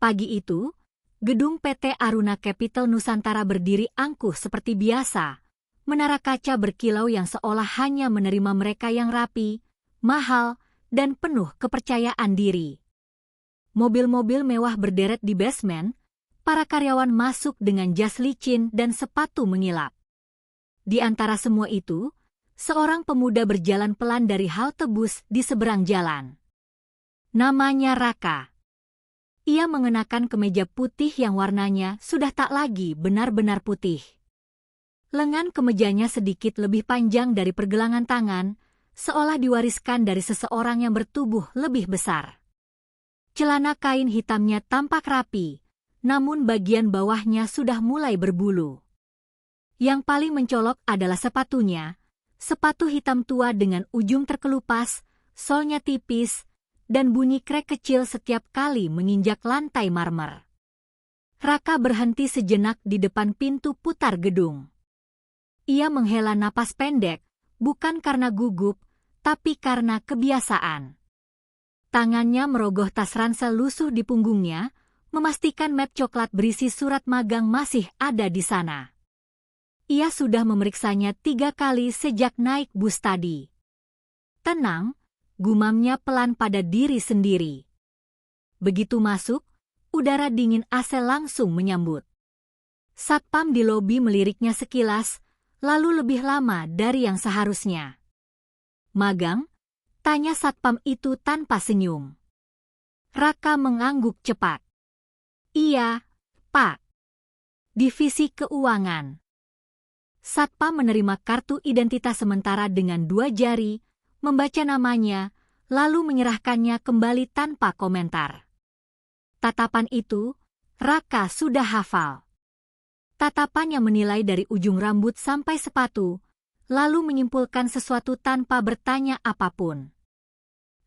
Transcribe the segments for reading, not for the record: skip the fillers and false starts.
Pagi itu, gedung PT Aruna Capital Nusantara berdiri angkuh seperti biasa. Menara kaca berkilau yang seolah hanya menerima mereka yang rapi, mahal, dan penuh kepercayaan diri. Mobil-mobil mewah berderet di basement, para karyawan masuk dengan jas licin dan sepatu mengilap. Di antara semua itu, seorang pemuda berjalan pelan dari halte bus di seberang jalan. Namanya Raka. Ia mengenakan kemeja putih yang warnanya sudah tak lagi benar-benar putih. Lengan kemejanya sedikit lebih panjang dari pergelangan tangan, seolah diwariskan dari seseorang yang bertubuh lebih besar. Celana kain hitamnya tampak rapi, namun bagian bawahnya sudah mulai berbulu. Yang paling mencolok adalah sepatunya, sepatu hitam tua dengan ujung terkelupas, solnya tipis, dan bunyi krek kecil setiap kali menginjak lantai marmer. Raka berhenti sejenak di depan pintu putar gedung. Ia menghela napas pendek, bukan karena gugup, tapi karena kebiasaan. Tangannya merogoh tas ransel lusuh di punggungnya, memastikan map coklat berisi surat magang masih ada di sana. Ia sudah memeriksanya 3 kali sejak naik bus tadi. Tenang, gumamnya pelan pada diri sendiri. Begitu masuk, udara dingin AC langsung menyambut. Satpam di lobi meliriknya sekilas, lalu lebih lama dari yang seharusnya. Magang? Tanya satpam itu tanpa senyum. Raka mengangguk cepat. Iya, Pak. Divisi Keuangan. Satpam menerima kartu identitas sementara dengan 2 jari, membaca namanya, lalu menyerahkannya kembali tanpa komentar. Tatapan itu, Raka sudah hafal. Tatapan yang menilai dari ujung rambut sampai sepatu, lalu menyimpulkan sesuatu tanpa bertanya apapun.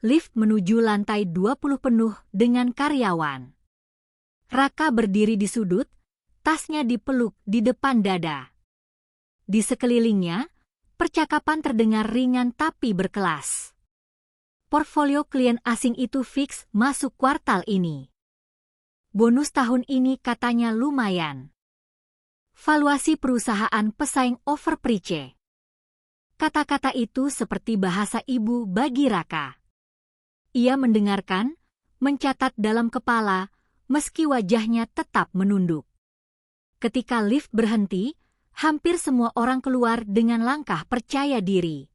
Lift menuju lantai 20 penuh dengan karyawan. Raka berdiri di sudut, tasnya dipeluk di depan dada. Di sekelilingnya, percakapan terdengar ringan tapi berkelas. Portfolio klien asing itu fix masuk kuartal ini. Bonus tahun ini katanya lumayan. Valuasi perusahaan pesaing overpreach. Kata-kata itu seperti bahasa ibu bagi Raka. Ia mendengarkan, mencatat dalam kepala, meski wajahnya tetap menunduk. Ketika lift berhenti, hampir semua orang keluar dengan langkah percaya diri.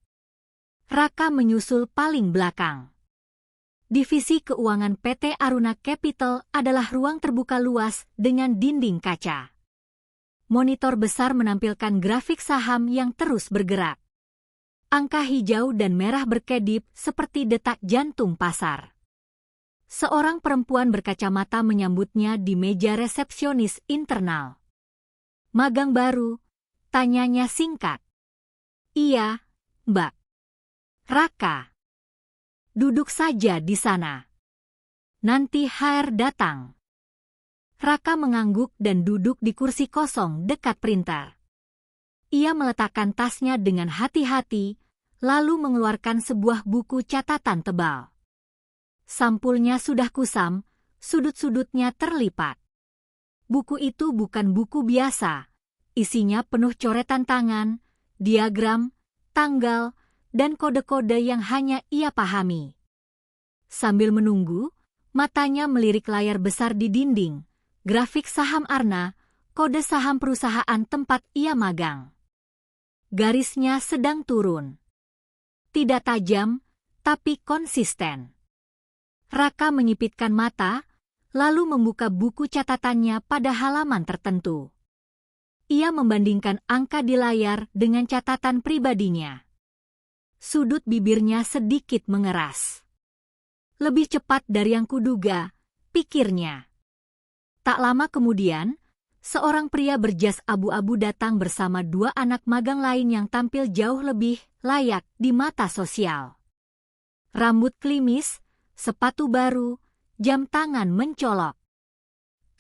Raka menyusul paling belakang. Divisi Keuangan PT Aruna Capital adalah ruang terbuka luas dengan dinding kaca. Monitor besar menampilkan grafik saham yang terus bergerak. Angka hijau dan merah berkedip seperti detak jantung pasar. Seorang perempuan berkacamata menyambutnya di meja resepsionis internal. Magang baru? Tanyanya singkat. Iya, Mbak. Raka. Duduk saja di sana. Nanti HR datang. Raka mengangguk dan duduk di kursi kosong dekat printer. Ia meletakkan tasnya dengan hati-hati, lalu mengeluarkan sebuah buku catatan tebal. Sampulnya sudah kusam, sudut-sudutnya terlipat. Buku itu bukan buku biasa, isinya penuh coretan tangan, diagram, tanggal, dan kode-kode yang hanya ia pahami. Sambil menunggu, matanya melirik layar besar di dinding, grafik saham Arna, kode saham perusahaan tempat ia magang. Garisnya sedang turun. Tidak tajam, tapi konsisten. Raka menyipitkan mata, lalu membuka buku catatannya pada halaman tertentu. Ia membandingkan angka di layar dengan catatan pribadinya. Sudut bibirnya sedikit mengeras. Lebih cepat dari yang kuduga, pikirnya. Tak lama kemudian, seorang pria berjas abu-abu datang bersama 2 anak magang lain yang tampil jauh lebih layak di mata sosial. Rambut klimis, sepatu baru, jam tangan mencolok.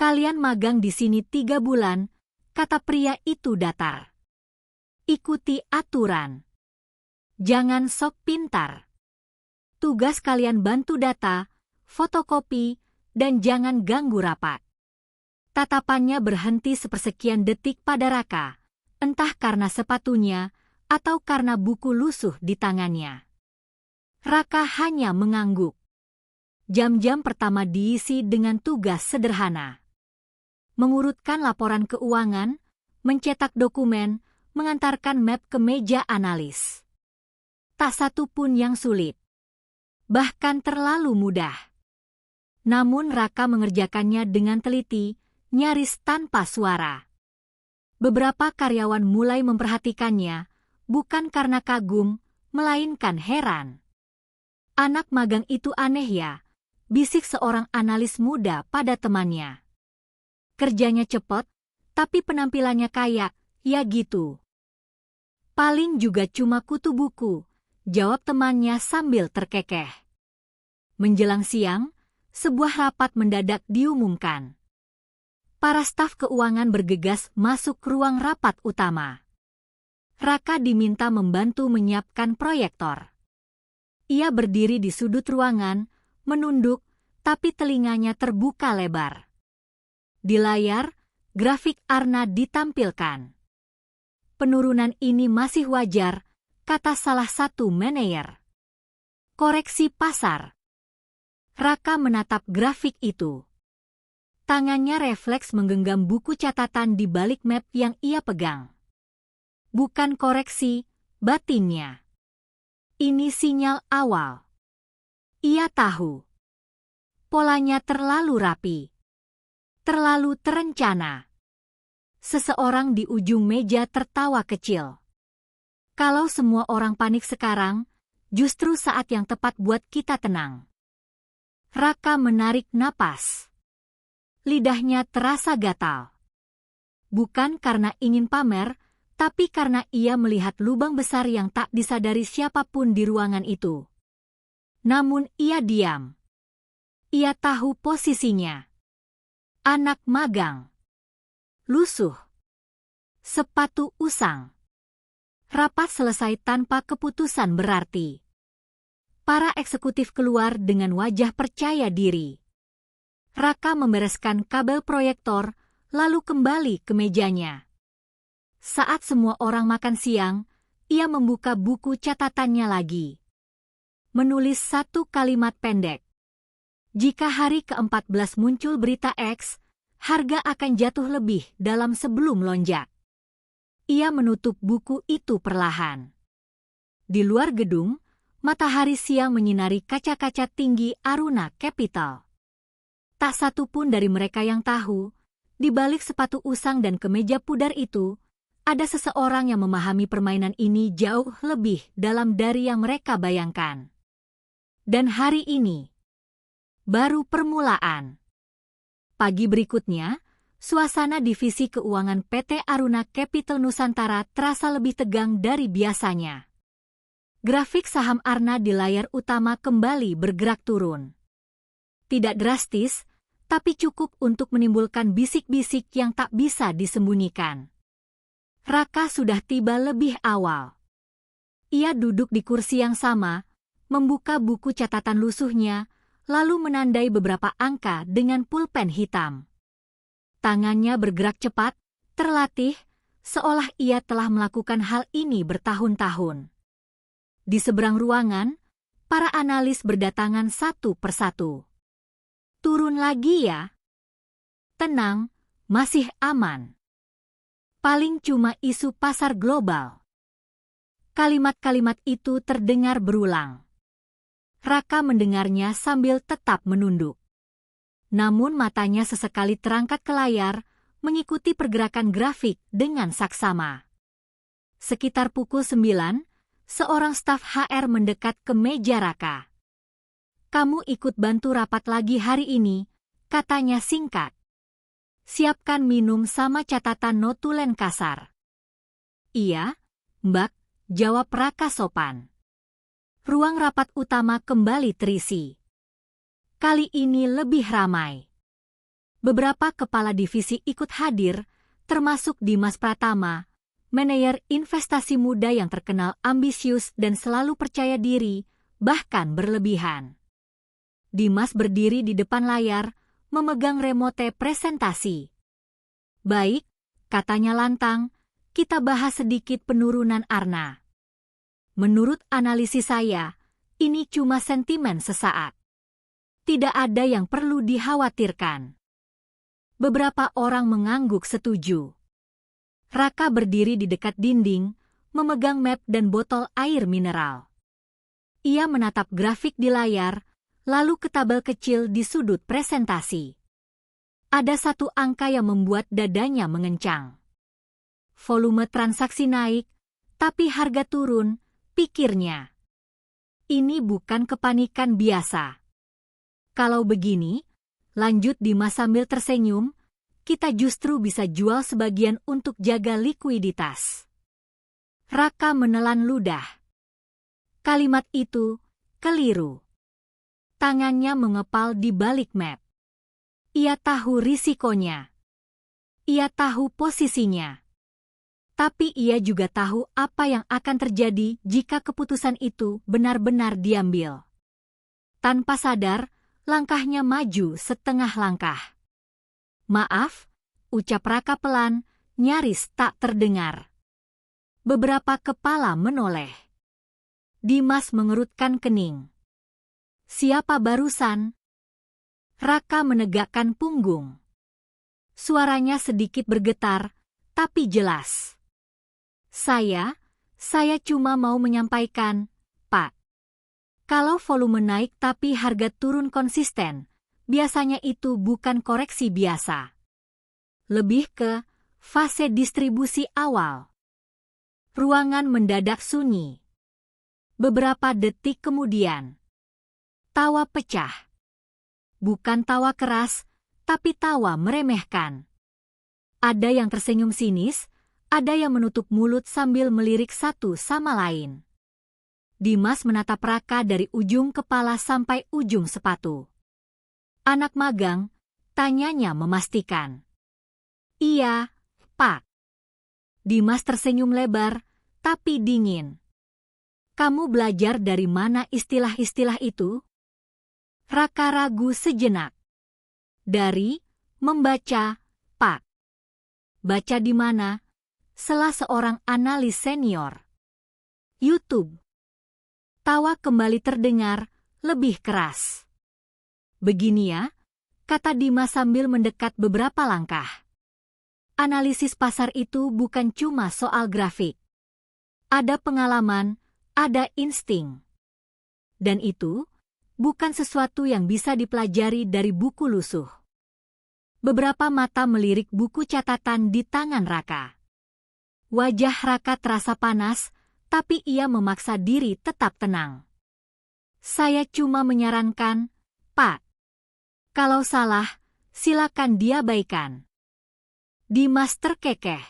Kalian magang di sini 3 bulan, kata pria itu datar. Ikuti aturan. Jangan sok pintar. Tugas kalian bantu data, fotokopi, dan jangan ganggu rapat. Tatapannya berhenti sepersekian detik pada Raka, entah karena sepatunya atau karena buku lusuh di tangannya. Raka hanya mengangguk. Jam-jam pertama diisi dengan tugas sederhana. Mengurutkan laporan keuangan, mencetak dokumen, mengantarkan map ke meja analis. Tak satu pun yang sulit. Bahkan terlalu mudah. Namun Raka mengerjakannya dengan teliti, nyaris tanpa suara. Beberapa karyawan mulai memperhatikannya, bukan karena kagum, melainkan heran. "Anak magang itu aneh ya," bisik seorang analis muda pada temannya. "Kerjanya cepet, tapi penampilannya kayak, ya gitu." "Paling juga cuma kutu buku," jawab temannya sambil terkekeh. Menjelang siang, sebuah rapat mendadak diumumkan. Para staf keuangan bergegas masuk ruang rapat utama. Raka diminta membantu menyiapkan proyektor. Ia berdiri di sudut ruangan, menunduk, tapi telinganya terbuka lebar. Di layar, grafik Arna ditampilkan. "Penurunan ini masih wajar," kata salah satu manajer. "Koreksi pasar." Raka menatap grafik itu. Tangannya refleks menggenggam buku catatan di balik map yang ia pegang. Bukan koreksi, batinnya. Ini sinyal awal. Ia tahu. Polanya terlalu rapi. Terlalu terencana. Seseorang di ujung meja tertawa kecil. Kalau semua orang panik sekarang, justru saat yang tepat buat kita tenang. Raka menarik napas. Lidahnya terasa gatal. Bukan karena ingin pamer, tapi karena ia melihat lubang besar yang tak disadari siapapun di ruangan itu. Namun ia diam. Ia tahu posisinya. Anak magang. Lusuh. Sepatu usang. Rapat selesai tanpa keputusan berarti. Para eksekutif keluar dengan wajah percaya diri. Raka membereskan kabel proyektor, lalu kembali ke mejanya. Saat semua orang makan siang, ia membuka buku catatannya lagi. Menulis satu kalimat pendek. Jika hari ke-14 muncul berita X, harga akan jatuh lebih dalam sebelum lonjak. Ia menutup buku itu perlahan. Di luar gedung, matahari siang menyinari kaca-kaca tinggi Aruna Capital. Tak satu pun dari mereka yang tahu, di balik sepatu usang dan kemeja pudar itu, ada seseorang yang memahami permainan ini jauh lebih dalam dari yang mereka bayangkan. Dan hari ini, baru permulaan. Pagi berikutnya, suasana divisi keuangan PT Aruna Capital Nusantara terasa lebih tegang dari biasanya. Grafik saham Arna di layar utama kembali bergerak turun. Tidak drastis, tapi cukup untuk menimbulkan bisik-bisik yang tak bisa disembunyikan. Raka sudah tiba lebih awal. Ia duduk di kursi yang sama, membuka buku catatan lusuhnya, lalu menandai beberapa angka dengan pulpen hitam. Tangannya bergerak cepat, terlatih, seolah ia telah melakukan hal ini bertahun-tahun. Di seberang ruangan, para analis berdatangan satu persatu. "Turun lagi ya." "Tenang, masih aman. Paling cuma isu pasar global." Kalimat-kalimat itu terdengar berulang. Raka mendengarnya sambil tetap menunduk. Namun matanya sesekali terangkat ke layar, mengikuti pergerakan grafik dengan saksama. Sekitar pukul 9, seorang staf HR mendekat ke meja Raka. "Kamu ikut bantu rapat lagi hari ini," katanya singkat. "Siapkan minum sama catatan notulen kasar." "Iya, Mbak," jawab Raka sopan. Ruang rapat utama kembali terisi. Kali ini lebih ramai. Beberapa kepala divisi ikut hadir, termasuk Dimas Pratama, manajer investasi muda yang terkenal ambisius dan selalu percaya diri, bahkan berlebihan. Dimas berdiri di depan layar, memegang remote presentasi. Baik, katanya lantang, kita bahas sedikit penurunan Arna. Menurut analisis saya, ini cuma sentimen sesaat. Tidak ada yang perlu dikhawatirkan. Beberapa orang mengangguk setuju. Raka berdiri di dekat dinding, memegang map dan botol air mineral. Ia menatap grafik di layar, lalu ke tabel kecil di sudut presentasi. Ada satu angka yang membuat dadanya mengencang. Volume transaksi naik, tapi harga turun, pikirnya. Ini bukan kepanikan biasa. Kalau begini, lanjut Dimas sambil tersenyum, kita justru bisa jual sebagian untuk jaga likuiditas. Raka menelan ludah. Kalimat itu keliru. Tangannya mengepal di balik map. Ia tahu risikonya. Ia tahu posisinya. Tapi ia juga tahu apa yang akan terjadi jika keputusan itu benar-benar diambil. Tanpa sadar, langkahnya maju setengah langkah. Maaf, ucap Raka pelan, nyaris tak terdengar. Beberapa kepala menoleh. Dimas mengerutkan kening. Siapa barusan? Raka menegakkan punggung. Suaranya sedikit bergetar, tapi jelas. Saya cuma mau menyampaikan, Pak. Kalau volume naik tapi harga turun konsisten, biasanya itu bukan koreksi biasa. Lebih ke fase distribusi awal. Ruangan mendadak sunyi. Beberapa detik kemudian, tawa pecah. Bukan tawa keras, tapi tawa meremehkan. Ada yang tersenyum sinis, ada yang menutup mulut sambil melirik satu sama lain. Dimas menatap Raka dari ujung kepala sampai ujung sepatu. Anak magang, tanyanya memastikan. Iya, Pak. Dimas tersenyum lebar, tapi dingin. Kamu belajar dari mana istilah-istilah itu? Raka ragu sejenak. Dari membaca, Pak. Baca di mana? Sela seorang analis senior. YouTube. Tawa kembali terdengar, lebih keras. Begini ya, kata Dimas sambil mendekat beberapa langkah. Analisis pasar itu bukan cuma soal grafik. Ada pengalaman, ada insting. Dan itu bukan sesuatu yang bisa dipelajari dari buku lusuh. Beberapa mata melirik buku catatan di tangan Raka. Wajah Raka terasa panas, tapi ia memaksa diri tetap tenang. Saya cuma menyarankan, Pak. Kalau salah, silakan diabaikan. Dimas terkekeh.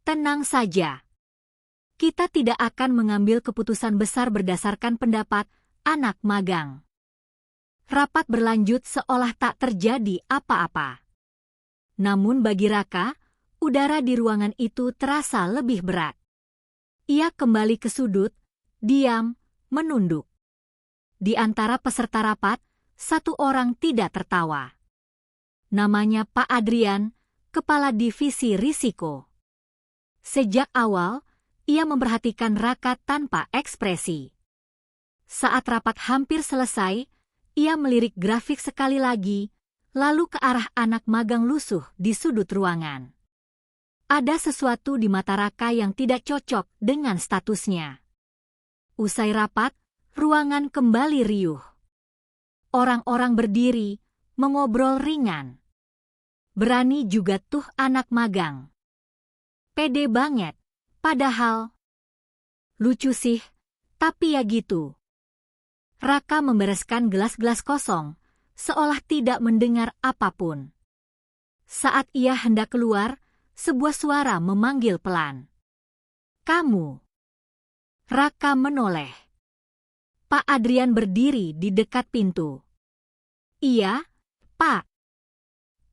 Tenang saja. Kita tidak akan mengambil keputusan besar berdasarkan pendapat anak magang. Rapat berlanjut seolah tak terjadi apa-apa. Namun bagi Raka, udara di ruangan itu terasa lebih berat. Ia kembali ke sudut, diam, menunduk. Di antara peserta rapat, satu orang tidak tertawa. Namanya Pak Adrian, Kepala Divisi Risiko. Sejak awal, ia memperhatikan Raka tanpa ekspresi. Saat rapat hampir selesai, ia melirik grafik sekali lagi, lalu ke arah anak magang lusuh di sudut ruangan. Ada sesuatu di mata Raka yang tidak cocok dengan statusnya. Usai rapat, ruangan kembali riuh. Orang-orang berdiri, mengobrol ringan. Berani juga tuh anak magang. Pede banget. Padahal, lucu sih, tapi ya gitu. Raka membereskan gelas-gelas kosong, seolah tidak mendengar apapun. Saat ia hendak keluar, sebuah suara memanggil pelan. Kamu. Raka menoleh. Pak Adrian berdiri di dekat pintu. Iya, Pak.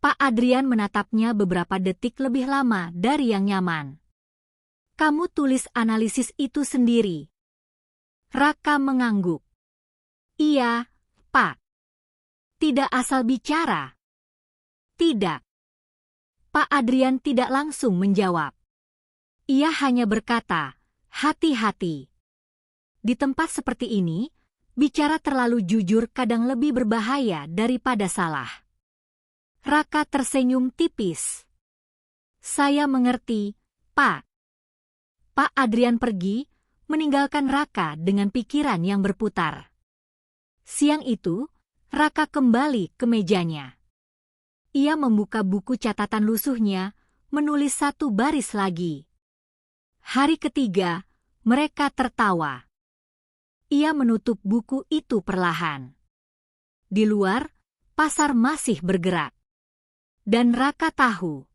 Pak Adrian menatapnya beberapa detik lebih lama dari yang nyaman. Kamu tulis analisis itu sendiri. Raka mengangguk. Iya, Pak. Tidak asal bicara. Tidak. Pak Adrian tidak langsung menjawab. Ia hanya berkata, hati-hati. Di tempat seperti ini, bicara terlalu jujur kadang lebih berbahaya daripada salah. Raka tersenyum tipis. Saya mengerti, Pak. Pak Adrian pergi, meninggalkan Raka dengan pikiran yang berputar. Siang itu, Raka kembali ke mejanya. Ia membuka buku catatan lusuhnya, menulis satu baris lagi. Hari ketiga, mereka tertawa. Ia menutup buku itu perlahan. Di luar, pasar masih bergerak. Dan Raka tahu,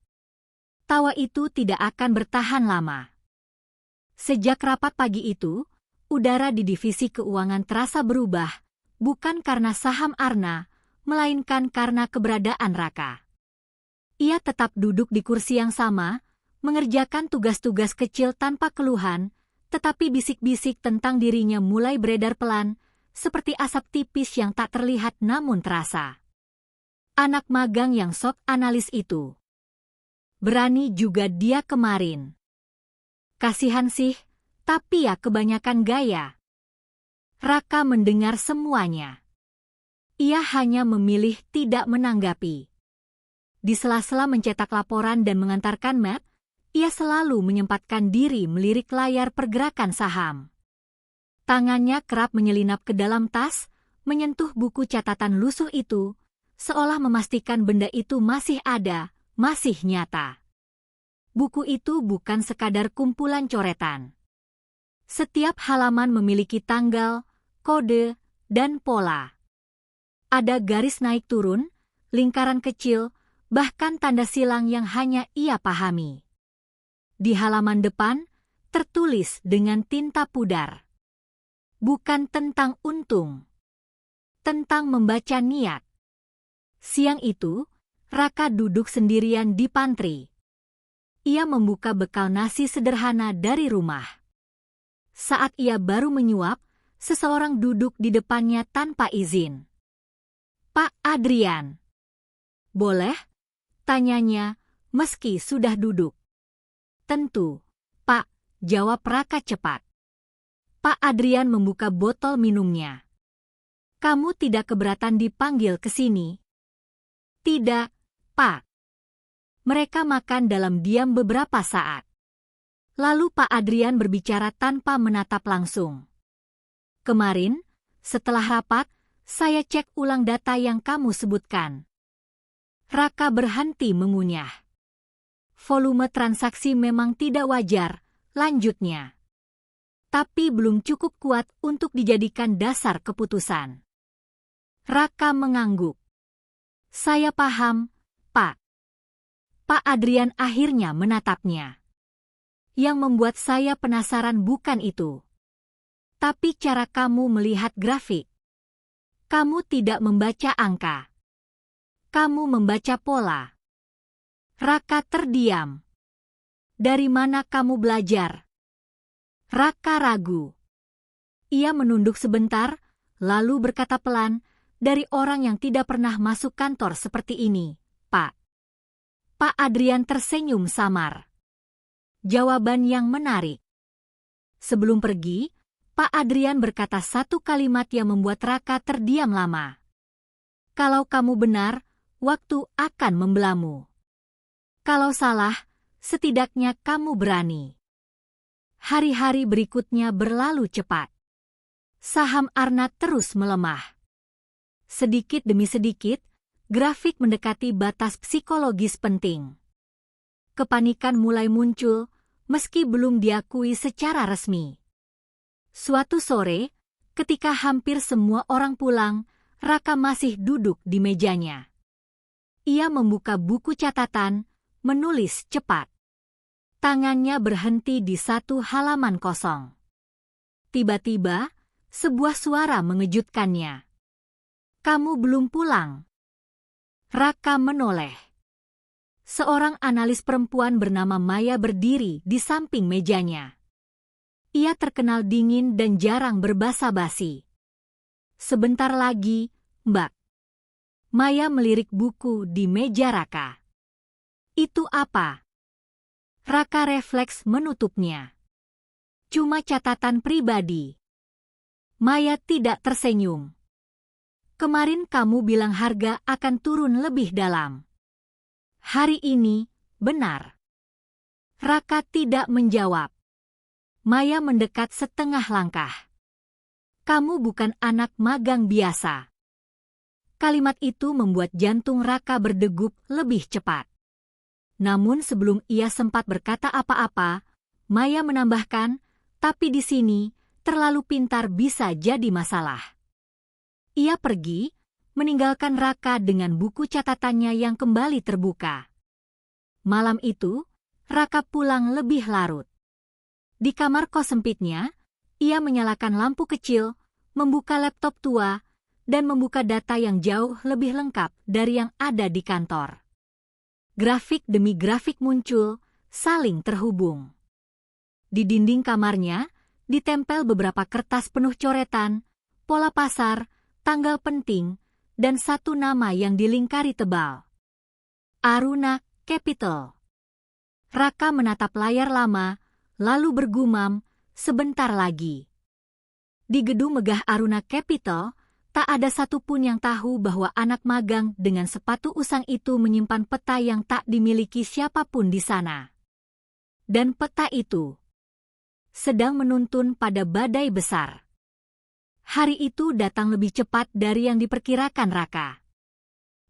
tawa itu tidak akan bertahan lama. Sejak rapat pagi itu, udara di divisi keuangan terasa berubah, bukan karena saham Arna, melainkan karena keberadaan Raka. Ia tetap duduk di kursi yang sama, mengerjakan tugas-tugas kecil tanpa keluhan, tetapi bisik-bisik tentang dirinya mulai beredar pelan, seperti asap tipis yang tak terlihat namun terasa. Anak magang yang sok analis itu. Berani juga dia kemarin. Kasihan sih, tapi ya kebanyakan gaya. Raka mendengar semuanya. Ia hanya memilih tidak menanggapi. Di sela-sela mencetak laporan dan mengantarkan map, ia selalu menyempatkan diri melirik layar pergerakan saham. Tangannya kerap menyelinap ke dalam tas, menyentuh buku catatan lusuh itu, seolah memastikan benda itu masih ada, masih nyata. Buku itu bukan sekadar kumpulan coretan. Setiap halaman memiliki tanggal, kode, dan pola. Ada garis naik turun, lingkaran kecil, bahkan tanda silang yang hanya ia pahami. Di halaman depan, tertulis dengan tinta pudar. Bukan tentang untung. Tentang membaca niat. Siang itu, Raka duduk sendirian di pantry. Ia membuka bekal nasi sederhana dari rumah. Saat ia baru menyuap, seseorang duduk di depannya tanpa izin. Pak Adrian. Boleh? Tanyanya, meski sudah duduk. Tentu, Pak, jawab Raka cepat. Pak Adrian membuka botol minumnya. Kamu tidak keberatan dipanggil ke sini? Tidak, Pak. Mereka makan dalam diam beberapa saat. Lalu Pak Adrian berbicara tanpa menatap langsung. Kemarin, setelah rapat, saya cek ulang data yang kamu sebutkan. Raka berhenti mengunyah. Volume transaksi memang tidak wajar, lanjutnya. Tapi belum cukup kuat untuk dijadikan dasar keputusan. Raka mengangguk. Saya paham, Pak. Pak Adrian akhirnya menatapnya. Yang membuat saya penasaran bukan itu. Tapi cara kamu melihat grafik. Kamu tidak membaca angka. Kamu membaca pola. Raka terdiam. Dari mana kamu belajar? Raka ragu. Ia menunduk sebentar, lalu berkata pelan, dari orang yang tidak pernah masuk kantor seperti ini, Pak. Pak Adrian tersenyum samar. Jawaban yang menarik. Sebelum pergi, Pak Adrian berkata satu kalimat yang membuat Raka terdiam lama. Kalau kamu benar, waktu akan membelamu. Kalau salah, setidaknya kamu berani. Hari-hari berikutnya berlalu cepat. Saham Arna terus melemah. Sedikit demi sedikit, grafik mendekati batas psikologis penting. Kepanikan mulai muncul, meski belum diakui secara resmi. Suatu sore, ketika hampir semua orang pulang, Raka masih duduk di mejanya. Ia membuka buku catatan, menulis cepat. Tangannya berhenti di satu halaman kosong. Tiba-tiba, sebuah suara mengejutkannya. Kamu belum pulang. Raka menoleh. Seorang analis perempuan bernama Maya berdiri di samping mejanya. Ia terkenal dingin dan jarang berbasa-basi. Sebentar lagi, Mbak. Maya melirik buku di meja Raka. Itu apa? Raka refleks menutupnya. Cuma catatan pribadi. Maya tidak tersenyum. Kemarin kamu bilang harga akan turun lebih dalam. Hari ini, benar. Raka tidak menjawab. Maya mendekat setengah langkah. Kamu bukan anak magang biasa. Kalimat itu membuat jantung Raka berdegup lebih cepat. Namun sebelum ia sempat berkata apa-apa, Maya menambahkan, tapi di sini, terlalu pintar bisa jadi masalah. Ia pergi, meninggalkan Raka dengan buku catatannya yang kembali terbuka. Malam itu, Raka pulang lebih larut. Di kamar kos sempitnya, ia menyalakan lampu kecil, membuka laptop tua, dan membuka data yang jauh lebih lengkap dari yang ada di kantor. Grafik demi grafik muncul, saling terhubung. Di dinding kamarnya, ditempel beberapa kertas penuh coretan, pola pasar, tanggal penting, dan satu nama yang dilingkari tebal. Aruna Capital. Raka menatap layar lama, lalu bergumam, sebentar lagi. Di gedung megah Aruna Capital, tak ada satupun yang tahu bahwa anak magang dengan sepatu usang itu menyimpan peta yang tak dimiliki siapapun di sana. Dan peta itu sedang menuntun pada badai besar. Hari itu datang lebih cepat dari yang diperkirakan Raka.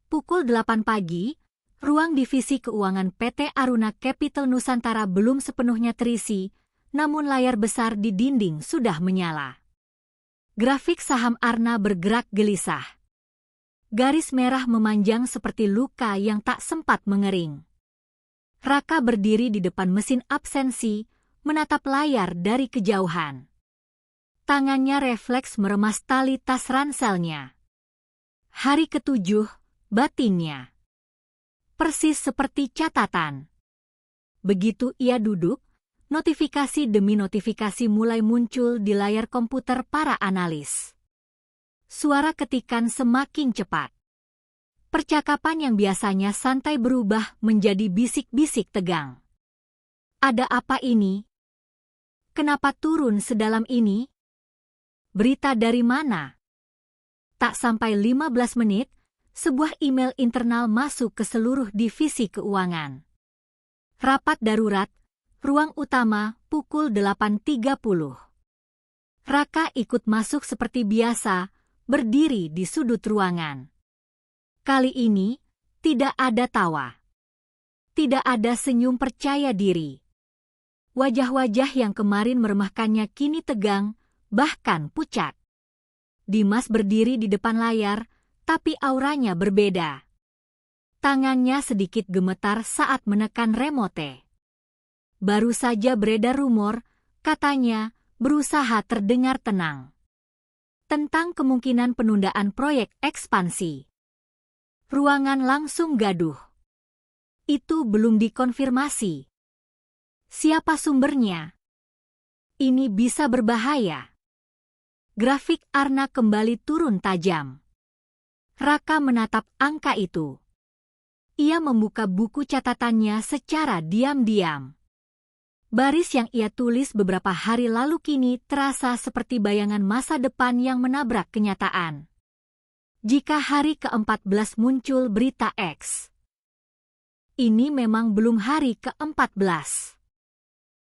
Pukul 8 pagi, ruang divisi keuangan PT Aruna Capital Nusantara belum sepenuhnya terisi, namun layar besar di dinding sudah menyala. Grafik saham Arna bergerak gelisah. Garis merah memanjang seperti luka yang tak sempat mengering. Raka berdiri di depan mesin absensi, menatap layar dari kejauhan. Tangannya refleks meremas tali tas ranselnya. Hari ke-7, batinnya persis seperti catatan. Begitu ia duduk, notifikasi demi notifikasi mulai muncul di layar komputer para analis. Suara ketikan semakin cepat. Percakapan yang biasanya santai berubah menjadi bisik-bisik tegang. Ada apa ini? Kenapa turun sedalam ini? Berita dari mana? Tak sampai 15 menit, sebuah email internal masuk ke seluruh divisi keuangan. Rapat darurat, ruang utama, pukul 8.30. Raka ikut masuk seperti biasa, berdiri di sudut ruangan. Kali ini, tidak ada tawa. Tidak ada senyum percaya diri. Wajah-wajah yang kemarin meremehkannya kini tegang, bahkan pucat. Dimas berdiri di depan layar, tapi auranya berbeda. Tangannya sedikit gemetar saat menekan remote. Baru saja beredar rumor, katanya, berusaha terdengar tenang. Tentang kemungkinan penundaan proyek ekspansi. Ruangan langsung gaduh. Itu belum dikonfirmasi. Siapa sumbernya? Ini bisa berbahaya. Grafik Arna kembali turun tajam. Raka menatap angka itu. Ia membuka buku catatannya secara diam-diam. Baris yang ia tulis beberapa hari lalu kini terasa seperti bayangan masa depan yang menabrak kenyataan. Jika hari ke-14 muncul berita X. Ini memang belum hari ke-14.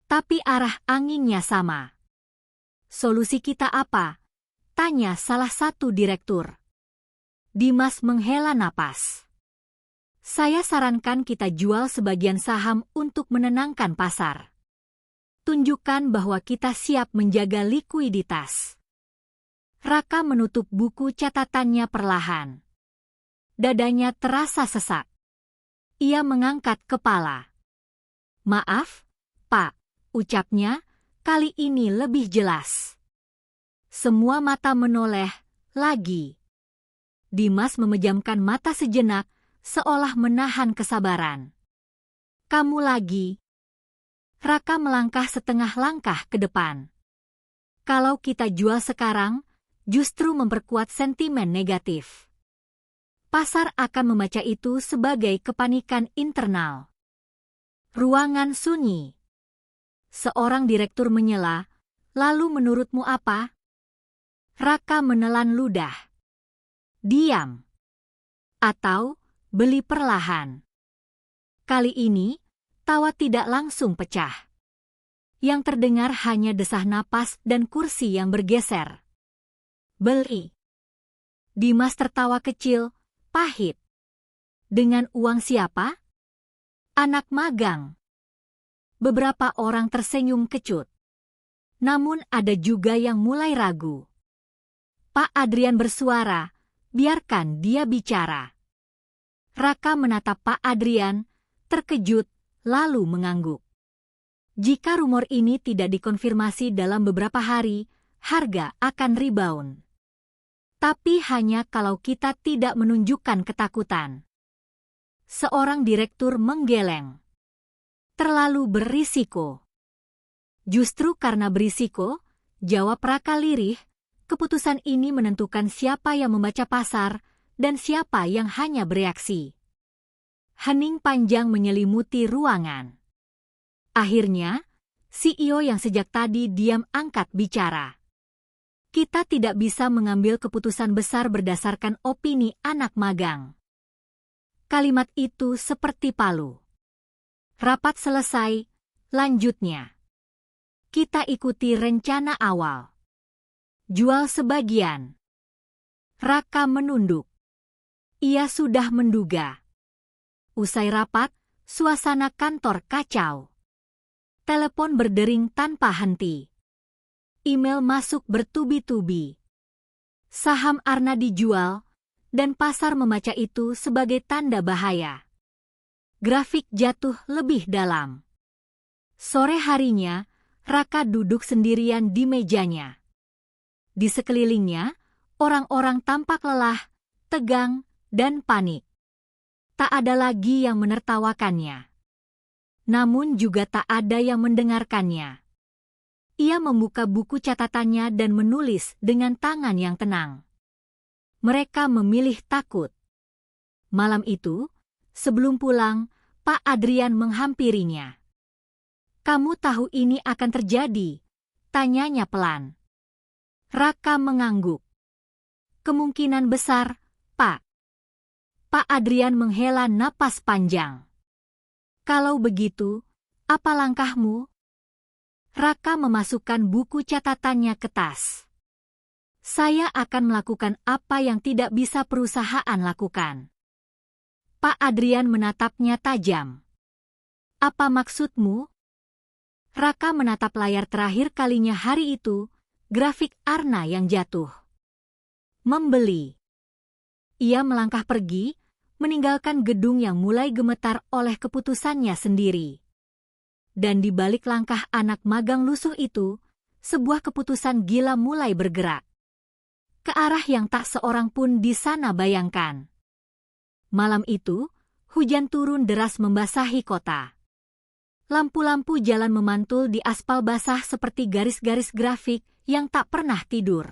Tapi arah anginnya sama. Solusi kita apa? Tanya salah satu direktur. Dimas menghela napas. Saya sarankan kita jual sebagian saham untuk menenangkan pasar. Tunjukkan bahwa kita siap menjaga likuiditas. Raka menutup buku catatannya perlahan. Dadanya terasa sesak. Ia mengangkat kepala. Maaf, Pak. Ucapnya, kali ini lebih jelas. Semua mata menoleh, lagi. Dimas memejamkan mata sejenak, seolah menahan kesabaran. Kamu lagi. Raka melangkah setengah langkah ke depan. Kalau kita jual sekarang, justru memperkuat sentimen negatif. Pasar akan membaca itu sebagai kepanikan internal. Ruangan sunyi. Seorang direktur menyela, lalu menurutmu apa? Raka menelan ludah. Diam. Atau beli perlahan. Kali ini, tawa tidak langsung pecah. Yang terdengar hanya desah napas dan kursi yang bergeser. Beli. Dimas tertawa kecil, pahit. Dengan uang siapa? Anak magang. Beberapa orang tersenyum kecut. Namun ada juga yang mulai ragu. Pak Adrian bersuara, biarkan dia bicara. Raka menatap Pak Adrian, terkejut, lalu mengangguk. Jika rumor ini tidak dikonfirmasi dalam beberapa hari, harga akan rebound. Tapi hanya kalau kita tidak menunjukkan ketakutan. Seorang direktur menggeleng. Terlalu berisiko. Justru karena berisiko, jawab Raka lirih, keputusan ini menentukan siapa yang membaca pasar dan siapa yang hanya bereaksi. Hening panjang menyelimuti ruangan. Akhirnya, CEO yang sejak tadi diam angkat bicara. Kita tidak bisa mengambil keputusan besar berdasarkan opini anak magang. Kalimat itu seperti palu. Rapat selesai, lanjutnya. Kita ikuti rencana awal. Jual sebagian. Raka menunduk. Ia sudah menduga. Usai rapat, suasana kantor kacau. Telepon berdering tanpa henti. Email masuk bertubi-tubi. Saham Arna dijual, dan pasar membaca itu sebagai tanda bahaya. Grafik jatuh lebih dalam. Sore harinya, Raka duduk sendirian di mejanya. Di sekelilingnya, orang-orang tampak lelah, tegang, dan panik. Tak ada lagi yang menertawakannya. Namun juga tak ada yang mendengarkannya. Ia membuka buku catatannya dan menulis dengan tangan yang tenang. Mereka memilih takut. Malam itu, sebelum pulang, Pak Adrian menghampirinya. Kamu tahu ini akan terjadi? Tanyanya pelan. Raka mengangguk. Kemungkinan besar, Pak. Pak Adrian menghela napas panjang. Kalau begitu, apa langkahmu? Raka memasukkan buku catatannya ke tas. Saya akan melakukan apa yang tidak bisa perusahaan lakukan. Pak Adrian menatapnya tajam. Apa maksudmu? Raka menatap layar terakhir kalinya hari itu, grafik Arna yang jatuh. Membeli. Ia melangkah pergi, meninggalkan gedung yang mulai gemetar oleh keputusannya sendiri. Dan di balik langkah anak magang lusuh itu, sebuah keputusan gila mulai bergerak. Ke arah yang tak seorang pun di sana bayangkan. Malam itu, hujan turun deras membasahi kota. Lampu-lampu jalan memantul di aspal basah seperti garis-garis grafik yang tak pernah tidur.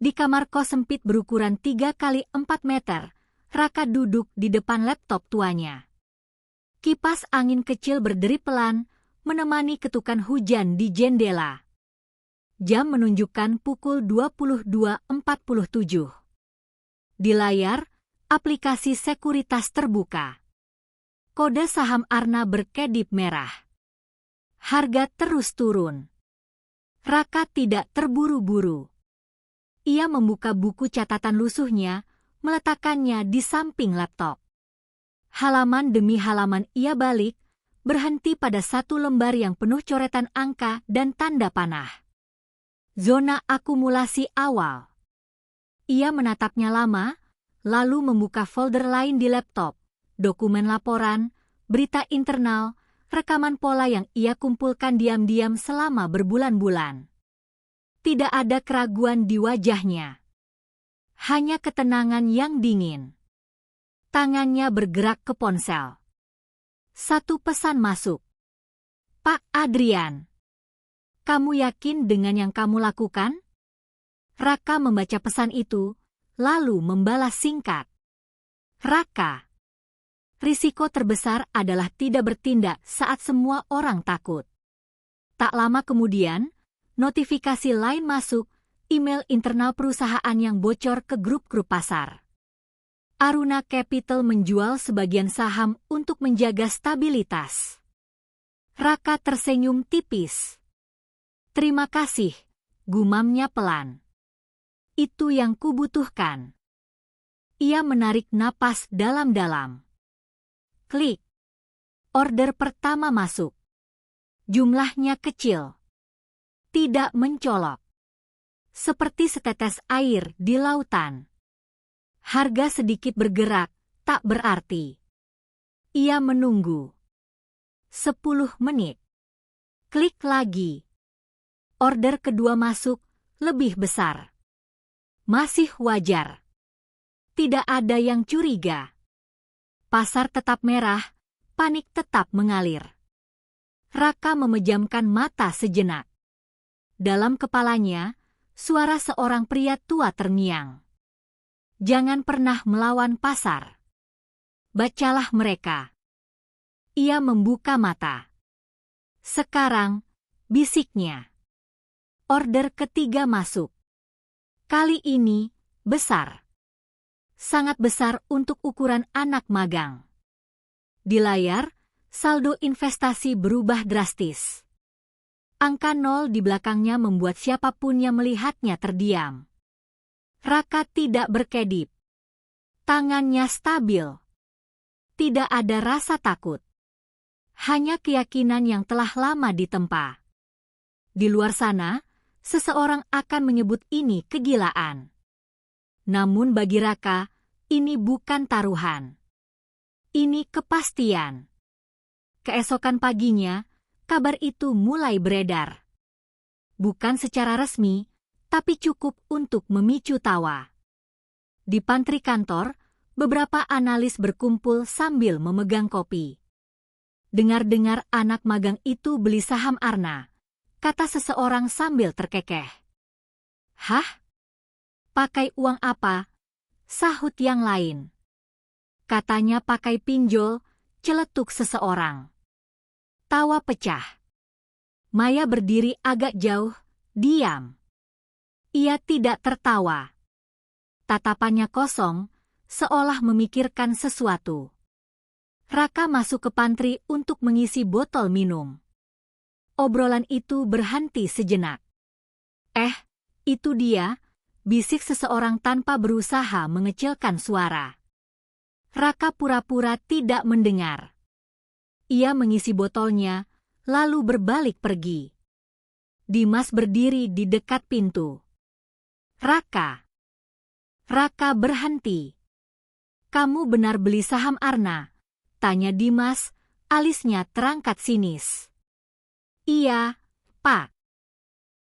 Di kamar kos sempit berukuran 3 kali 4 meter, Raka duduk di depan laptop tuanya. Kipas angin kecil berderi pelan, menemani ketukan hujan di jendela. Jam menunjukkan pukul 22.47. Di layar, aplikasi sekuritas terbuka. Kode saham Arna berkedip merah. Harga terus turun. Raka tidak terburu-buru. Ia membuka buku catatan lusuhnya, meletakkannya di samping laptop. Halaman demi halaman ia balik, berhenti pada satu lembar yang penuh coretan angka dan tanda panah. Zona akumulasi awal. Ia menatapnya lama, lalu membuka folder lain di laptop, dokumen laporan, berita internal, rekaman pola yang ia kumpulkan diam-diam selama berbulan-bulan. Tidak ada keraguan di wajahnya. Hanya ketenangan yang dingin. Tangannya bergerak ke ponsel. Satu pesan masuk. Pak Adrian. Kamu yakin dengan yang kamu lakukan? Raka membaca pesan itu, lalu membalas singkat. Raka. Risiko terbesar adalah tidak bertindak saat semua orang takut. Tak lama kemudian, notifikasi lain masuk, email internal perusahaan yang bocor ke grup-grup pasar. Aruna Capital menjual sebagian saham untuk menjaga stabilitas. Raka tersenyum tipis. Terima kasih, gumamnya pelan. Itu yang kubutuhkan. Ia menarik napas dalam-dalam. Klik. Order pertama masuk. Jumlahnya kecil. Tidak mencolok. Seperti setetes air di lautan. Harga sedikit bergerak, tak berarti. Ia menunggu. 10 menit. Klik lagi. Order kedua masuk, lebih besar. Masih wajar. Tidak ada yang curiga. Pasar tetap merah, panik tetap mengalir. Raka memejamkan mata sejenak. Dalam kepalanya, suara seorang pria tua terngiang. Jangan pernah melawan pasar. Bacalah mereka. Ia membuka mata. Sekarang, bisiknya. Order ketiga masuk. Kali ini, besar. Sangat besar untuk ukuran anak magang. Di layar, saldo investasi berubah drastis. Angka 0 di belakangnya membuat siapapun yang melihatnya terdiam. Raka tidak berkedip. Tangannya stabil. Tidak ada rasa takut. Hanya keyakinan yang telah lama ditempa. Di luar sana, seseorang akan menyebut ini kegilaan. Namun bagi Raka, ini bukan taruhan. Ini kepastian. Keesokan paginya, kabar itu mulai beredar. Bukan secara resmi, tapi cukup untuk memicu tawa. Di pantry kantor, beberapa analis berkumpul sambil memegang kopi. Dengar-dengar anak magang itu beli saham Arna, kata seseorang sambil terkekeh. Hah? Pakai uang apa? Sahut yang lain. Katanya pakai pinjol, celetuk seseorang. Tawa pecah. Maya berdiri agak jauh, diam. Ia tidak tertawa. Tatapannya kosong, seolah memikirkan sesuatu. Raka masuk ke pantry untuk mengisi botol minum. Obrolan itu berhenti sejenak. Itu dia, bisik seseorang tanpa berusaha mengecilkan suara. Raka pura-pura tidak mendengar. Ia mengisi botolnya, lalu berbalik pergi. Dimas berdiri di dekat pintu. Raka. Raka berhenti. Kamu benar beli saham Arna? Tanya Dimas, alisnya terangkat sinis. Iya, Pak.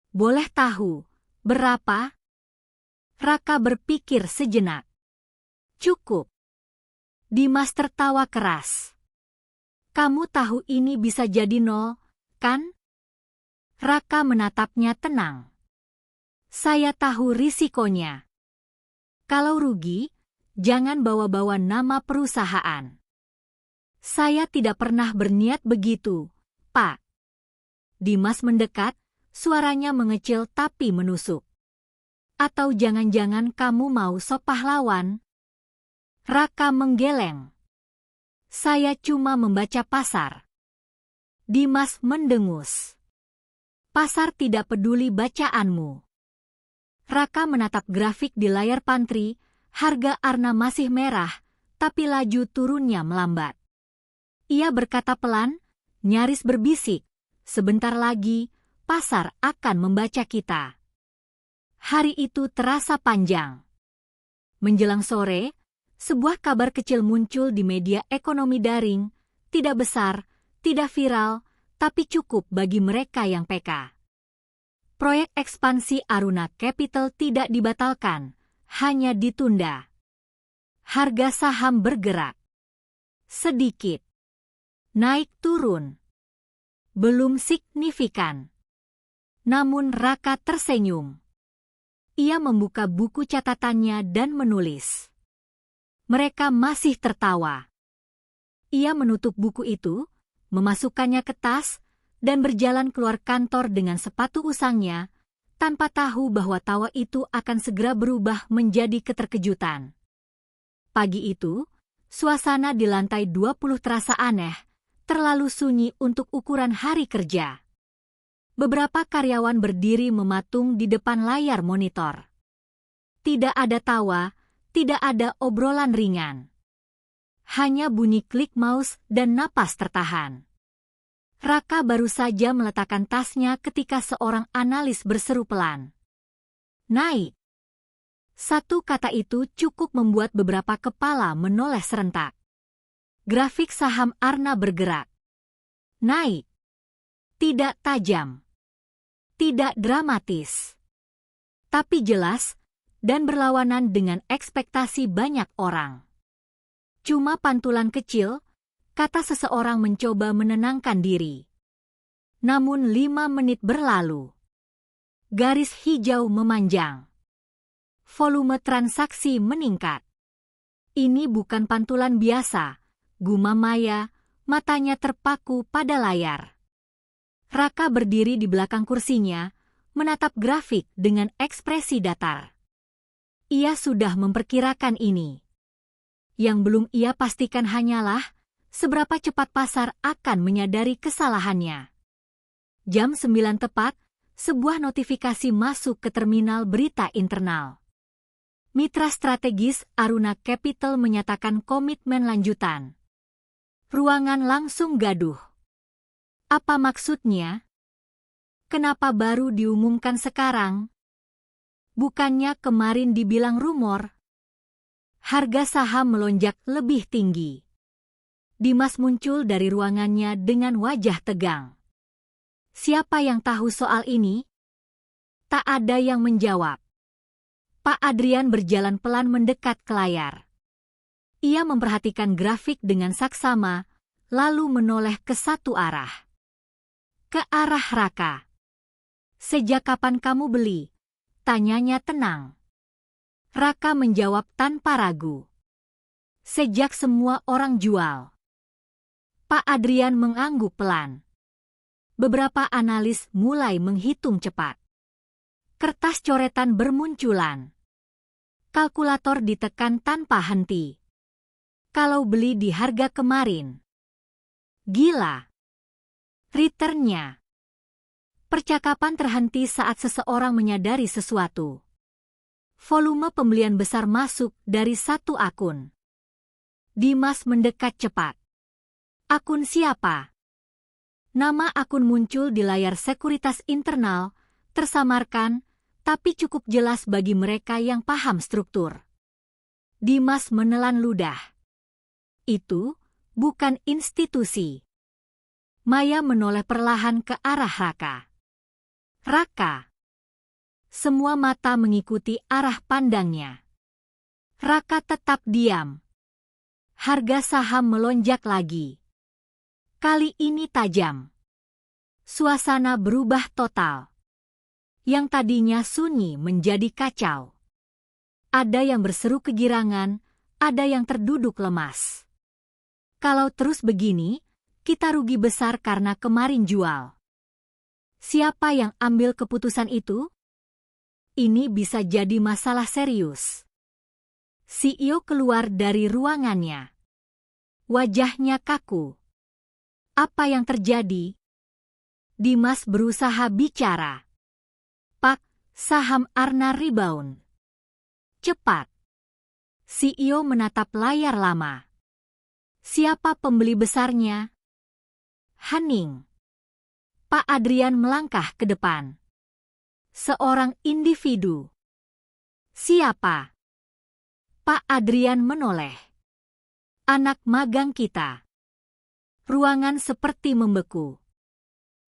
Boleh tahu, berapa? Raka berpikir sejenak. Cukup. Dimas tertawa keras. Kamu tahu ini bisa jadi 0, kan? Raka menatapnya tenang. Saya tahu risikonya. Kalau rugi, jangan bawa-bawa nama perusahaan. Saya tidak pernah berniat begitu, Pak. Dimas mendekat, suaranya mengecil tapi menusuk. Atau jangan-jangan kamu mau sok pahlawan? Raka menggeleng. Saya cuma membaca pasar. Dimas mendengus. Pasar tidak peduli bacaanmu. Raka menatap grafik di layar pantry, harga Arna masih merah, tapi laju turunnya melambat. Ia berkata pelan, nyaris berbisik, sebentar lagi, pasar akan membaca kita. Hari itu terasa panjang. Menjelang sore, sebuah kabar kecil muncul di media ekonomi daring, tidak besar, tidak viral, tapi cukup bagi mereka yang peka. Proyek ekspansi Aruna Capital tidak dibatalkan, hanya ditunda. Harga saham bergerak. Sedikit. Naik turun. Belum signifikan. Namun Raka tersenyum. Ia membuka buku catatannya dan menulis. Mereka masih tertawa. Ia menutup buku itu, memasukkannya ke tas, dan berjalan keluar kantor dengan sepatu usangnya, tanpa tahu bahwa tawa itu akan segera berubah menjadi keterkejutan. Pagi itu, suasana di lantai 20 terasa aneh, terlalu sunyi untuk ukuran hari kerja. Beberapa karyawan berdiri mematung di depan layar monitor. Tidak ada tawa, tidak ada obrolan ringan. Hanya bunyi klik mouse dan napas tertahan. Raka baru saja meletakkan tasnya ketika seorang analis berseru pelan. Naik. Satu kata itu cukup membuat beberapa kepala menoleh serentak. Grafik saham Arna bergerak. Naik. Tidak tajam. Tidak dramatis. Tapi jelas dan berlawanan dengan ekspektasi banyak orang. Cuma pantulan kecil, kata seseorang mencoba menenangkan diri. Namun 5 menit berlalu. Garis hijau memanjang. Volume transaksi meningkat. Ini bukan pantulan biasa, gumam Maya, matanya terpaku pada layar. Raka berdiri di belakang kursinya, menatap grafik dengan ekspresi datar. Ia sudah memperkirakan ini. Yang belum ia pastikan hanyalah seberapa cepat pasar akan menyadari kesalahannya. Jam 9 tepat, sebuah notifikasi masuk ke terminal berita internal. Mitra strategis Aruna Capital menyatakan komitmen lanjutan. Ruangan langsung gaduh. Apa maksudnya? Kenapa baru diumumkan sekarang? Bukannya kemarin dibilang rumor? Harga saham melonjak lebih tinggi. Dimas muncul dari ruangannya dengan wajah tegang. Siapa yang tahu soal ini? Tak ada yang menjawab. Pak Adrian berjalan pelan mendekat ke layar. Ia memperhatikan grafik dengan saksama, lalu menoleh ke satu arah. Ke arah Raka. Sejak kapan kamu beli? Tanyanya tenang. Raka menjawab tanpa ragu. Sejak semua orang jual. Pak Adrian mengangguk pelan. Beberapa analis mulai menghitung cepat. Kertas coretan bermunculan. Kalkulator ditekan tanpa henti. Kalau beli di harga kemarin. Gila. Returnnya. Percakapan terhenti saat seseorang menyadari sesuatu. Volume pembelian besar masuk dari satu akun. Dimas mendekat cepat. Akun siapa? Nama akun muncul di layar sekuritas internal, tersamarkan, tapi cukup jelas bagi mereka yang paham struktur. Dimas menelan ludah. Itu bukan institusi. Maya menoleh perlahan ke arah Raka. Raka. Semua mata mengikuti arah pandangnya. Raka tetap diam. Harga saham melonjak lagi. Kali ini tajam. Suasana berubah total. Yang tadinya sunyi menjadi kacau. Ada yang berseru kegirangan, ada yang terduduk lemas. Kalau terus begini, kita rugi besar karena kemarin jual. Siapa yang ambil keputusan itu? Ini bisa jadi masalah serius. CEO keluar dari ruangannya. Wajahnya kaku. Apa yang terjadi? Dimas berusaha bicara. Pak, saham Arna rebound. Cepat. CEO menatap layar lama. Siapa pembeli besarnya? Hening. Pak Adrian melangkah ke depan. Seorang individu. Siapa? Pak Adrian menoleh. Anak magang kita. Ruangan seperti membeku.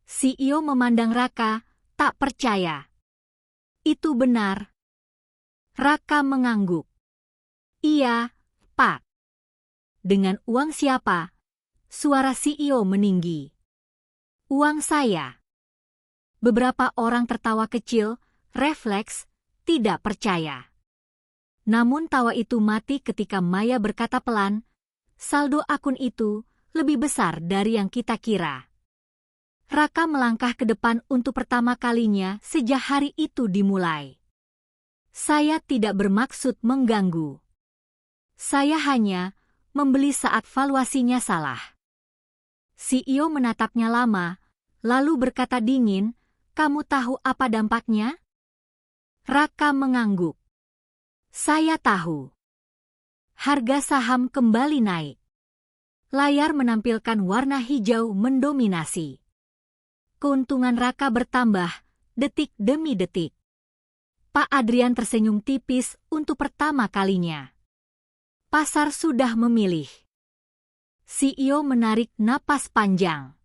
CEO memandang Raka, tak percaya. Itu benar. Raka mengangguk. Iya, Pak. Dengan uang siapa? Suara CEO meninggi. Uang saya. Beberapa orang tertawa kecil, refleks, tidak percaya. Namun tawa itu mati ketika Maya berkata pelan, "Saldo akun itu lebih besar dari yang kita kira." Raka melangkah ke depan untuk pertama kalinya sejak hari itu dimulai. "Saya tidak bermaksud mengganggu. Saya hanya membeli saat valuasinya salah." CEO menatapnya lama, lalu berkata dingin, "Kamu tahu apa dampaknya?" Raka mengangguk. "Saya tahu." Harga saham kembali naik. Layar menampilkan warna hijau mendominasi. Keuntungan Raka bertambah detik demi detik. Pak Adrian tersenyum tipis untuk pertama kalinya. Pasar sudah memilih. CEO menarik napas panjang.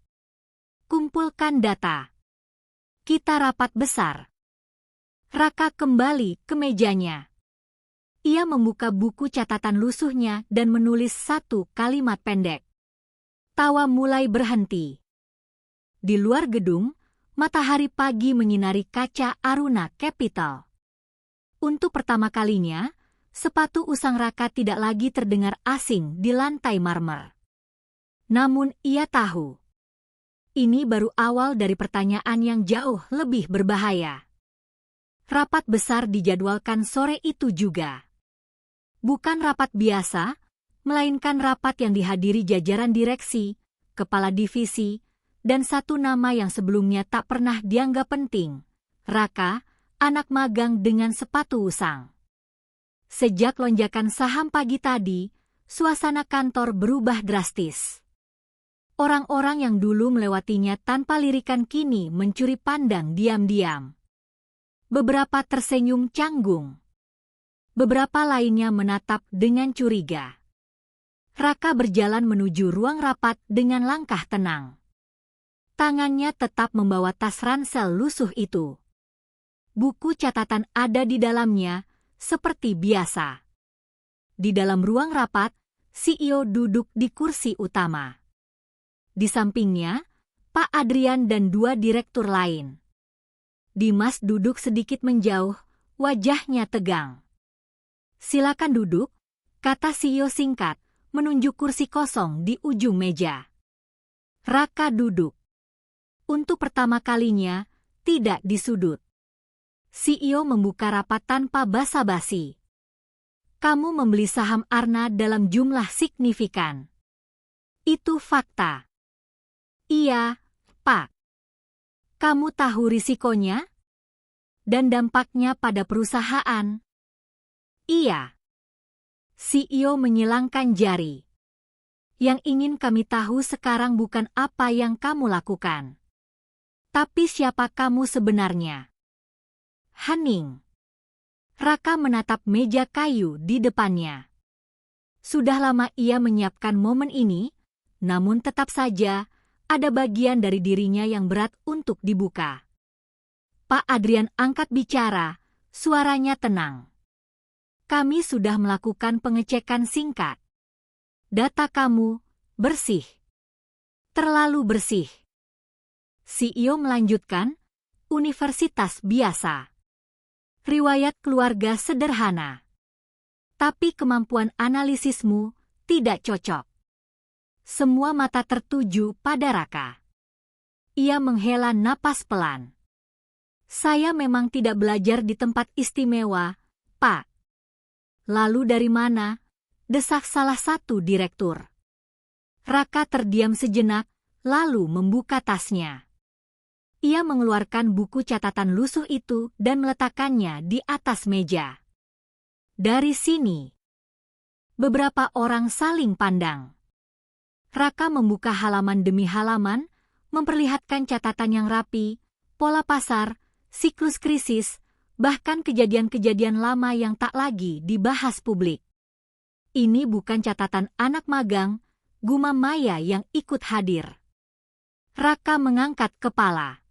"Kumpulkan data. Kita rapat besar." Raka kembali ke mejanya. Ia membuka buku catatan lusuhnya dan menulis satu kalimat pendek. Tawa mulai berhenti. Di luar gedung, matahari pagi menyinari kaca Aruna Capital. Untuk pertama kalinya, sepatu usang Raka tidak lagi terdengar asing di lantai marmer. Namun ia tahu, ini baru awal dari pertanyaan yang jauh lebih berbahaya. Rapat besar dijadwalkan sore itu juga. Bukan rapat biasa, melainkan rapat yang dihadiri jajaran direksi, kepala divisi, dan satu nama yang sebelumnya tak pernah dianggap penting, Raka, anak magang dengan sepatu usang. Sejak lonjakan saham pagi tadi, suasana kantor berubah drastis. Orang-orang yang dulu melewatinya tanpa lirikan kini mencuri pandang diam-diam. Beberapa tersenyum canggung. Beberapa lainnya menatap dengan curiga. Raka berjalan menuju ruang rapat dengan langkah tenang. Tangannya tetap membawa tas ransel lusuh itu. Buku catatan ada di dalamnya, seperti biasa. Di dalam ruang rapat, CEO duduk di kursi utama. Di sampingnya, Pak Adrian dan dua direktur lain. Dimas duduk sedikit menjauh, wajahnya tegang. "Silakan duduk," kata CEO singkat, menunjuk kursi kosong di ujung meja. Raka duduk. Untuk pertama kalinya, tidak di sudut. CEO membuka rapat tanpa basa-basi. "Kamu membeli saham Arna dalam jumlah signifikan. Itu fakta." "Iya, Pak." "Kamu tahu risikonya? Dan dampaknya pada perusahaan?" "Iya." CEO menyilangkan jari. "Yang ingin kami tahu sekarang bukan apa yang kamu lakukan, tapi siapa kamu sebenarnya." Hening. Raka menatap meja kayu di depannya. Sudah lama ia menyiapkan momen ini, namun tetap saja ada bagian dari dirinya yang berat untuk dibuka. Pak Adrian angkat bicara, suaranya tenang. "Kami sudah melakukan pengecekan singkat. Data kamu bersih. Terlalu bersih." CEO melanjutkan, "Universitas biasa. Riwayat keluarga sederhana. Tapi kemampuan analisismu tidak cocok." Semua mata tertuju pada Raka. Ia menghela napas pelan. "Saya memang tidak belajar di tempat istimewa, Pak." "Lalu dari mana?" desak salah satu direktur. Raka terdiam sejenak, lalu membuka tasnya. Ia mengeluarkan buku catatan lusuh itu dan meletakkannya di atas meja. Dari sini, beberapa orang saling pandang. Raka membuka halaman demi halaman, memperlihatkan catatan yang rapi, pola pasar, siklus krisis, bahkan kejadian-kejadian lama yang tak lagi dibahas publik. Ini bukan catatan anak magang, gumam Maya yang ikut hadir. Raka mengangkat kepala.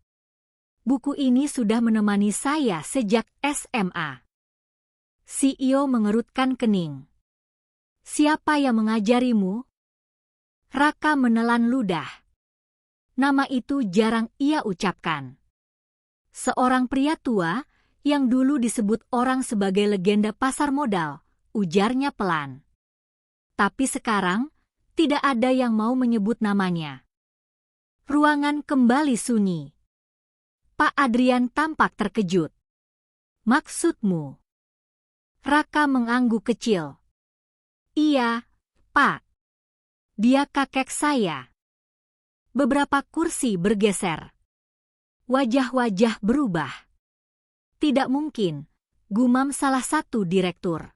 "Buku ini sudah menemani saya sejak SMA." CEO mengerutkan kening. "Siapa yang mengajarimu?" Raka menelan ludah. Nama itu jarang ia ucapkan. Seorang pria tua yang dulu disebut orang sebagai legenda pasar modal, ujarnya pelan. Tapi sekarang, tidak ada yang mau menyebut namanya. Ruangan kembali sunyi. Pak Adrian tampak terkejut. Maksudmu? Raka mengangguk kecil. Iya, Pak. Dia kakek saya. Beberapa kursi bergeser. Wajah-wajah berubah. Tidak mungkin, gumam salah satu direktur.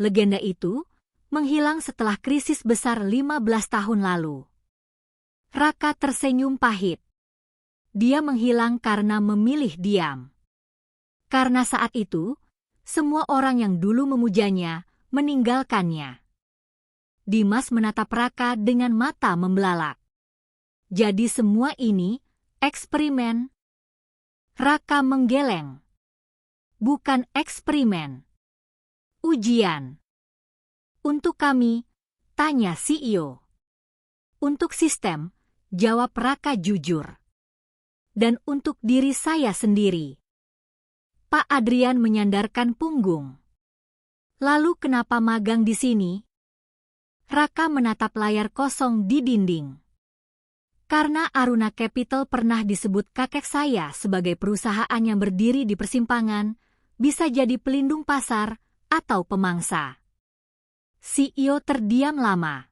Legenda itu menghilang setelah krisis besar 15 tahun lalu. Raka tersenyum pahit. Dia menghilang karena memilih diam. Karena saat itu, semua orang yang dulu memujanya meninggalkannya. Dimas menatap Raka dengan mata membelalak. Jadi semua ini eksperimen? Raka menggeleng. Bukan eksperimen. Ujian. Untuk kami, tanya CEO. Untuk sistem, jawab Raka jujur. Dan untuk diri saya sendiri. Pak Adrian menyandarkan punggung. Lalu kenapa magang di sini? Raka menatap layar kosong di dinding. Karena Aruna Capital pernah disebut kakek saya sebagai perusahaan yang berdiri di persimpangan, bisa jadi pelindung pasar atau pemangsa. CEO terdiam lama.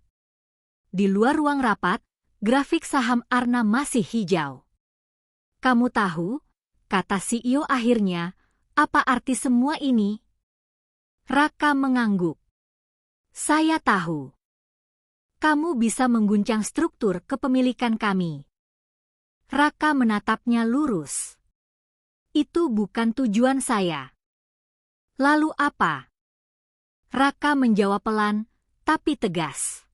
Di luar ruang rapat, grafik saham Arna masih hijau. Kamu tahu, kata CEO akhirnya, apa arti semua ini? Raka mengangguk. Saya tahu. Kamu bisa mengguncang struktur kepemilikan kami. Raka menatapnya lurus. Itu bukan tujuan saya. Lalu apa? Raka menjawab pelan, tapi tegas.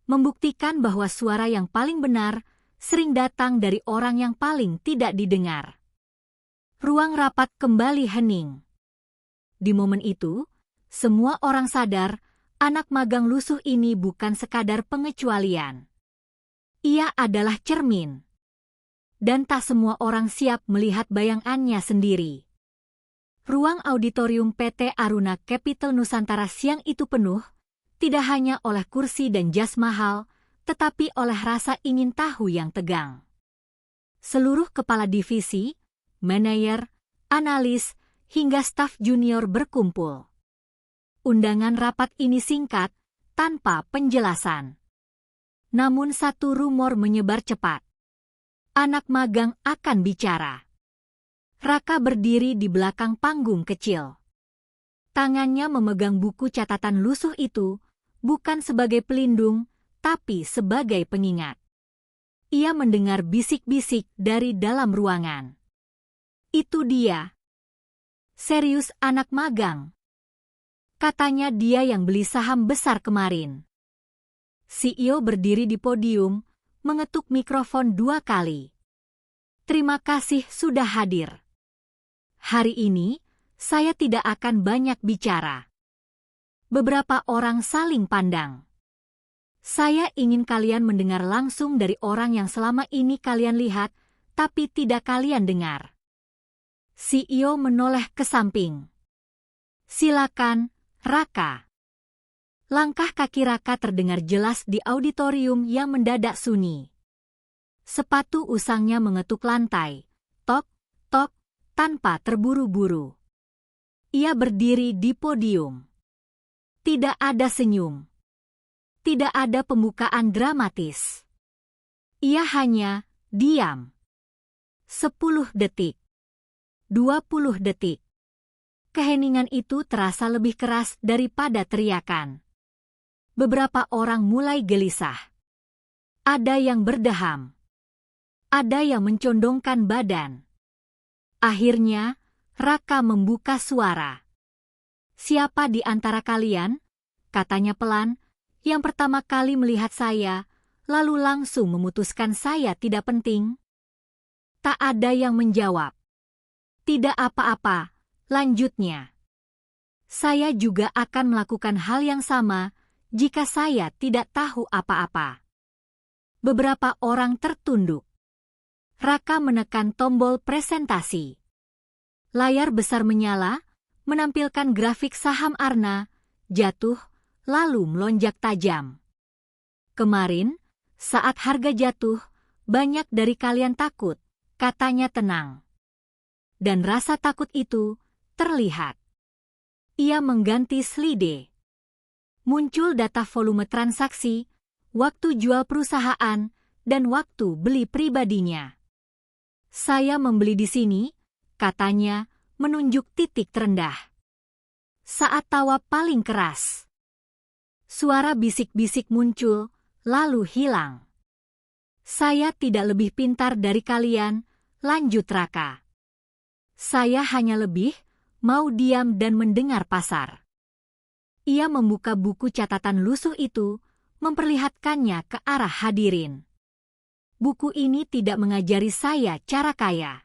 Membuktikan bahwa suara yang paling benar sering datang dari orang yang paling tidak didengar. Ruang rapat kembali hening. Di momen itu, semua orang sadar anak magang lusuh ini bukan sekadar pengecualian. Ia adalah cermin. Dan tak semua orang siap melihat bayangannya sendiri. Ruang auditorium PT Aruna Capital Nusantara siang itu penuh, tidak hanya oleh kursi dan jas mahal, tetapi oleh rasa ingin tahu yang tegang. Seluruh kepala divisi, manajer, analis, hingga staf junior berkumpul. Undangan rapat ini singkat, tanpa penjelasan. Namun satu rumor menyebar cepat. Anak magang akan bicara. Raka berdiri di belakang panggung kecil. Tangannya memegang buku catatan lusuh itu, bukan sebagai pelindung, tapi sebagai pengingat. Ia mendengar bisik-bisik dari dalam ruangan. Itu dia. Serius anak magang. Katanya dia yang beli saham besar kemarin. CEO berdiri di podium, mengetuk mikrofon 2 kali. Terima kasih sudah hadir. Hari ini, saya tidak akan banyak bicara. Beberapa orang saling pandang. Saya ingin kalian mendengar langsung dari orang yang selama ini kalian lihat, tapi tidak kalian dengar. CEO menoleh ke samping. Silakan, Raka. Langkah kaki Raka terdengar jelas di auditorium yang mendadak sunyi. Sepatu usangnya mengetuk lantai, tok, tok, tanpa terburu-buru. Ia berdiri di podium. Tidak ada senyum. Tidak ada pembukaan dramatis. Ia hanya diam. 10 detik. 20 detik. Keheningan itu terasa lebih keras daripada teriakan. Beberapa orang mulai gelisah. Ada yang berdeham. Ada yang mencondongkan badan. Akhirnya, Raka membuka suara. Siapa di antara kalian, katanya pelan, yang pertama kali melihat saya, lalu langsung memutuskan saya tidak penting? Tak ada yang menjawab. Tidak apa-apa, lanjutnya. Saya juga akan melakukan hal yang sama jika saya tidak tahu apa-apa. Beberapa orang tertunduk. Raka menekan tombol presentasi. Layar besar menyala, menampilkan grafik saham Arna, jatuh, lalu melonjak tajam. Kemarin, saat harga jatuh, banyak dari kalian takut, katanya tenang. Dan rasa takut itu terlihat. Ia mengganti slide. Muncul data volume transaksi, waktu jual perusahaan, dan waktu beli pribadinya. Saya membeli di sini, katanya, menunjuk titik terendah. Saat tawa paling keras. Suara bisik-bisik muncul, lalu hilang. Saya tidak lebih pintar dari kalian, lanjut Raka. Saya hanya lebih mau diam dan mendengar pasar. Ia membuka buku catatan lusuh itu, memperlihatkannya ke arah hadirin. Buku ini tidak mengajari saya cara kaya.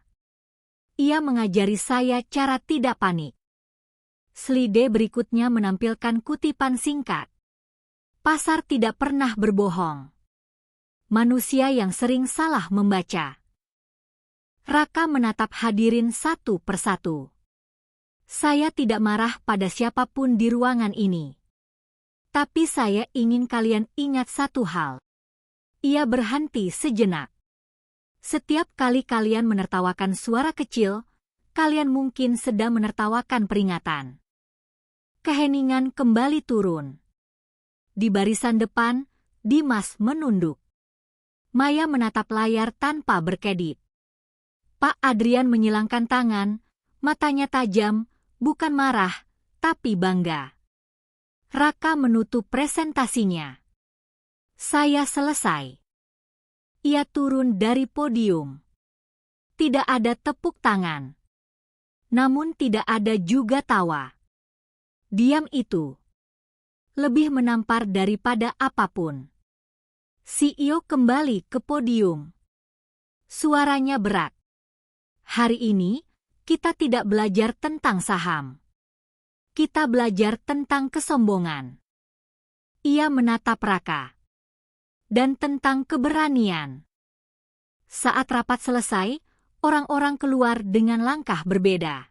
Ia mengajari saya cara tidak panik. Slide berikutnya menampilkan kutipan singkat. Pasar tidak pernah berbohong. Manusia yang sering salah membaca. Raka menatap hadirin satu persatu. Saya tidak marah pada siapapun di ruangan ini. Tapi saya ingin kalian ingat satu hal. Ia berhenti sejenak. Setiap kali kalian menertawakan suara kecil, kalian mungkin sedang menertawakan peringatan. Keheningan kembali turun. Di barisan depan, Dimas menunduk. Maya menatap layar tanpa berkedip. Pak Adrian menyilangkan tangan, matanya tajam, bukan marah, tapi bangga. Raka menutup presentasinya. Saya selesai. Ia turun dari podium. Tidak ada tepuk tangan. Namun tidak ada juga tawa. Diam itu lebih menampar daripada apapun. CEO kembali ke podium. Suaranya berat. Hari ini, kita tidak belajar tentang saham. Kita belajar tentang kesombongan. Ia menatap Raka. Dan tentang keberanian. Saat rapat selesai, orang-orang keluar dengan langkah berbeda.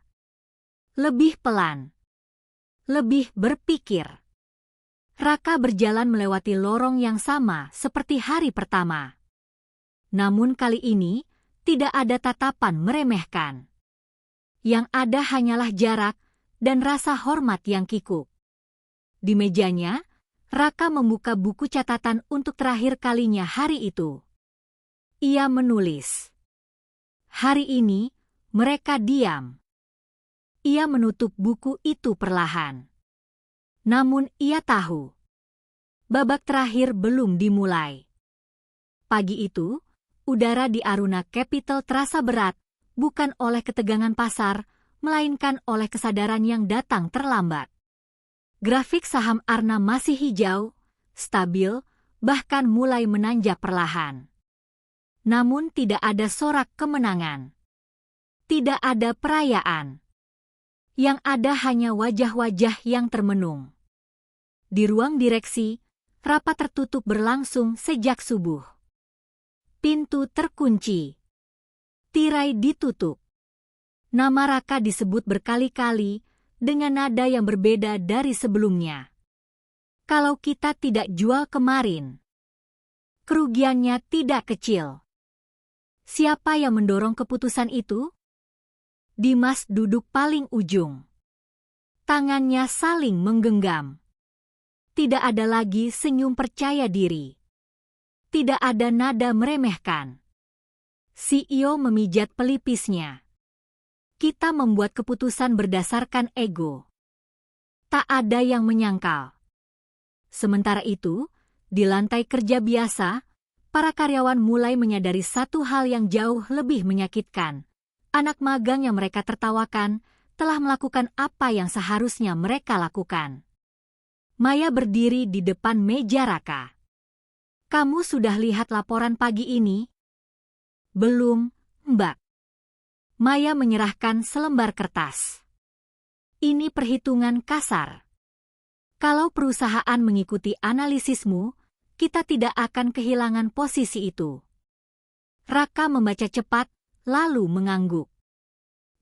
Lebih pelan. Lebih berpikir. Raka berjalan melewati lorong yang sama seperti hari pertama. Namun kali ini, tidak ada tatapan meremehkan. Yang ada hanyalah jarak dan rasa hormat yang kikuk. Di mejanya, Raka membuka buku catatan untuk terakhir kalinya hari itu. Ia menulis. Hari ini, mereka diam. Ia menutup buku itu perlahan. Namun ia tahu. Babak terakhir belum dimulai. Pagi itu, udara di Aruna Capital terasa berat, bukan oleh ketegangan pasar, melainkan oleh kesadaran yang datang terlambat. Grafik saham Arna masih hijau, stabil, bahkan mulai menanjak perlahan. Namun tidak ada sorak kemenangan. Tidak ada perayaan. Yang ada hanya wajah-wajah yang termenung. Di ruang direksi, rapat tertutup berlangsung sejak subuh. Pintu terkunci. Tirai ditutup. Nama Raka disebut berkali-kali, dengan nada yang berbeda dari sebelumnya. Kalau kita tidak jual kemarin, kerugiannya tidak kecil. Siapa yang mendorong keputusan itu? Dimas duduk paling ujung. Tangannya saling menggenggam. Tidak ada lagi senyum percaya diri. Tidak ada nada meremehkan. CEO memijat pelipisnya. Kita membuat keputusan berdasarkan ego. Tak ada yang menyangkal. Sementara itu, di lantai kerja biasa, para karyawan mulai menyadari satu hal yang jauh lebih menyakitkan. Anak magang yang mereka tertawakan telah melakukan apa yang seharusnya mereka lakukan. Maya berdiri di depan meja Raka. Kamu sudah lihat laporan pagi ini? Belum, Mbak. Maya menyerahkan selembar kertas. Ini perhitungan kasar. Kalau perusahaan mengikuti analisismu, kita tidak akan kehilangan posisi itu. Raka membaca cepat, lalu mengangguk.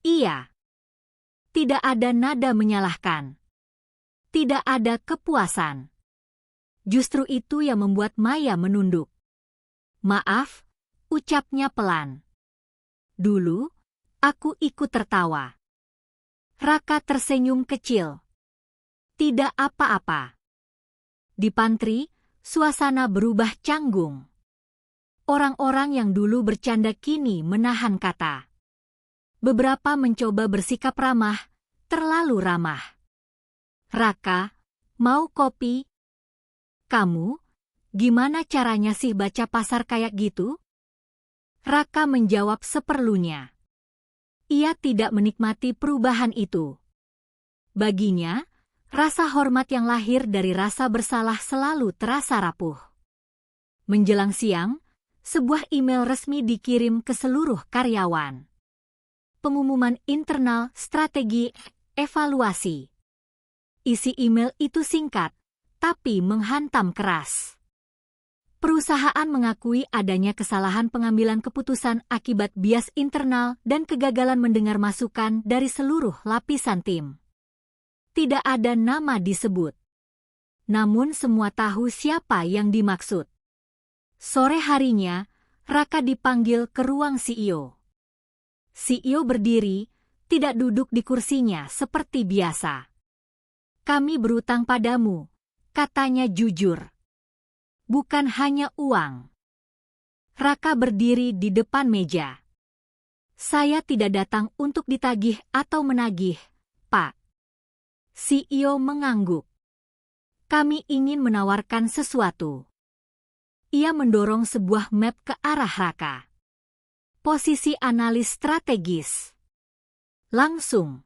Iya. Tidak ada nada menyalahkan. Tidak ada kepuasan. Justru itu yang membuat Maya menunduk. Maaf, ucapnya pelan. Dulu, aku ikut tertawa. Raka tersenyum kecil. Tidak apa-apa. Di pantry, suasana berubah canggung. Orang-orang yang dulu bercanda kini menahan kata. Beberapa mencoba bersikap ramah, terlalu ramah. Raka, mau kopi? Kamu, gimana caranya sih baca pasar kayak gitu? Raka menjawab seperlunya. Ia tidak menikmati perubahan itu. Baginya, rasa hormat yang lahir dari rasa bersalah selalu terasa rapuh. Menjelang siang, sebuah email resmi dikirim ke seluruh karyawan. Pengumuman internal strategi evaluasi. Isi email itu singkat, tapi menghantam keras. Perusahaan mengakui adanya kesalahan pengambilan keputusan akibat bias internal dan kegagalan mendengar masukan dari seluruh lapisan tim. Tidak ada nama disebut. Namun semua tahu siapa yang dimaksud. Sore harinya, Raka dipanggil ke ruang CEO. CEO berdiri, tidak duduk di kursinya seperti biasa. Kami berutang padamu, katanya jujur. Bukan hanya uang. Raka berdiri di depan meja. Saya tidak datang untuk ditagih atau menagih, Pak. CEO mengangguk. Kami ingin menawarkan sesuatu. Ia mendorong sebuah map ke arah Raka. Posisi analis strategis. Langsung.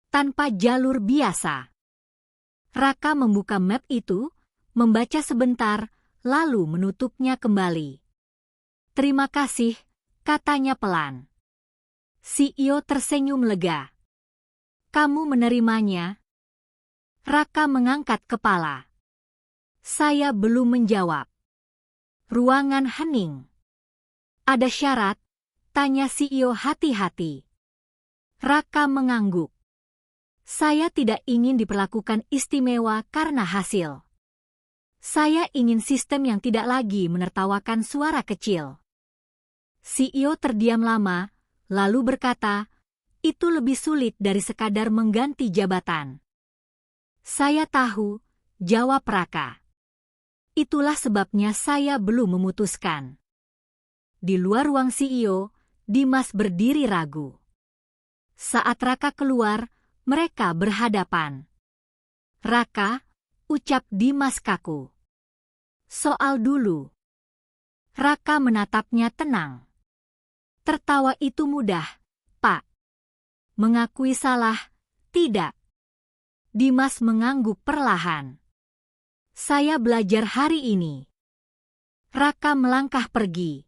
Tanpa jalur biasa. Raka membuka map itu, membaca sebentar, lalu menutupnya kembali. Terima kasih, katanya pelan. CEO tersenyum lega. Kamu menerimanya? Raka mengangkat kepala. Saya belum menjawab. Ruangan hening. Ada syarat? Tanya CEO hati-hati. Raka mengangguk. Saya tidak ingin diperlakukan istimewa karena hasil. Saya ingin sistem yang tidak lagi menertawakan suara kecil. CEO terdiam lama, lalu berkata, itu lebih sulit dari sekadar mengganti jabatan. Saya tahu, jawab Raka. Itulah sebabnya saya belum memutuskan. Di luar ruang CEO, Dimas berdiri ragu. Saat Raka keluar, mereka berhadapan. Raka, ucap Dimas kaku. Soal dulu. Raka menatapnya tenang. Tertawa itu mudah, Pak. Mengakui salah, tidak. Dimas mengangguk perlahan. Saya belajar hari ini. Raka melangkah pergi.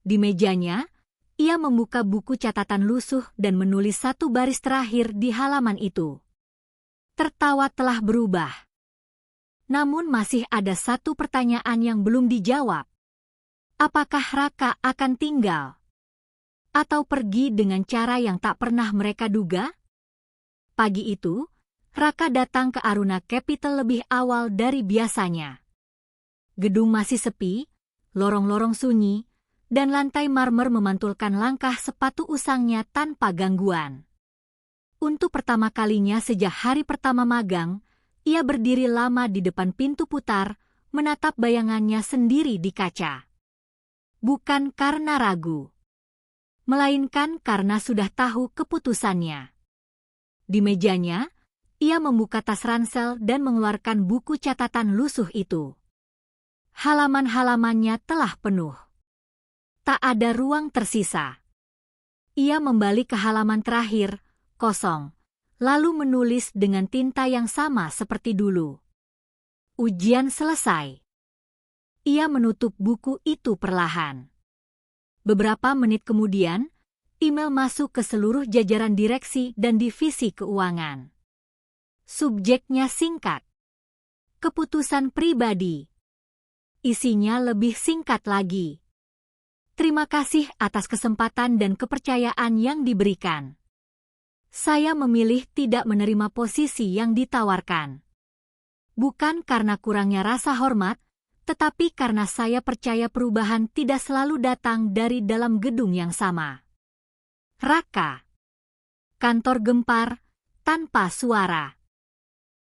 Di mejanya, ia membuka buku catatan lusuh dan menulis satu baris terakhir di halaman itu. Tertawa telah berubah. Namun masih ada satu pertanyaan yang belum dijawab. Apakah Raka akan tinggal? Atau pergi dengan cara yang tak pernah mereka duga? Pagi itu, Raka datang ke Aruna Capital lebih awal dari biasanya. Gedung masih sepi, lorong-lorong sunyi, dan lantai marmer memantulkan langkah sepatu usangnya tanpa gangguan. Untuk pertama kalinya sejak hari pertama magang, ia berdiri lama di depan pintu putar, menatap bayangannya sendiri di kaca. Bukan karena ragu, melainkan karena sudah tahu keputusannya. Di mejanya, ia membuka tas ransel dan mengeluarkan buku catatan lusuh itu. Halaman-halamannya telah penuh. Tak ada ruang tersisa. Ia membalik ke halaman terakhir, kosong, lalu menulis dengan tinta yang sama seperti dulu. Ujian selesai. Ia menutup buku itu perlahan. Beberapa menit kemudian, email masuk ke seluruh jajaran direksi dan divisi keuangan. Subjeknya singkat. Keputusan pribadi. Isinya lebih singkat lagi. Terima kasih atas kesempatan dan kepercayaan yang diberikan. Saya memilih tidak menerima posisi yang ditawarkan. Bukan karena kurangnya rasa hormat, tetapi karena saya percaya perubahan tidak selalu datang dari dalam gedung yang sama. Raka. Kantor gempar, tanpa suara.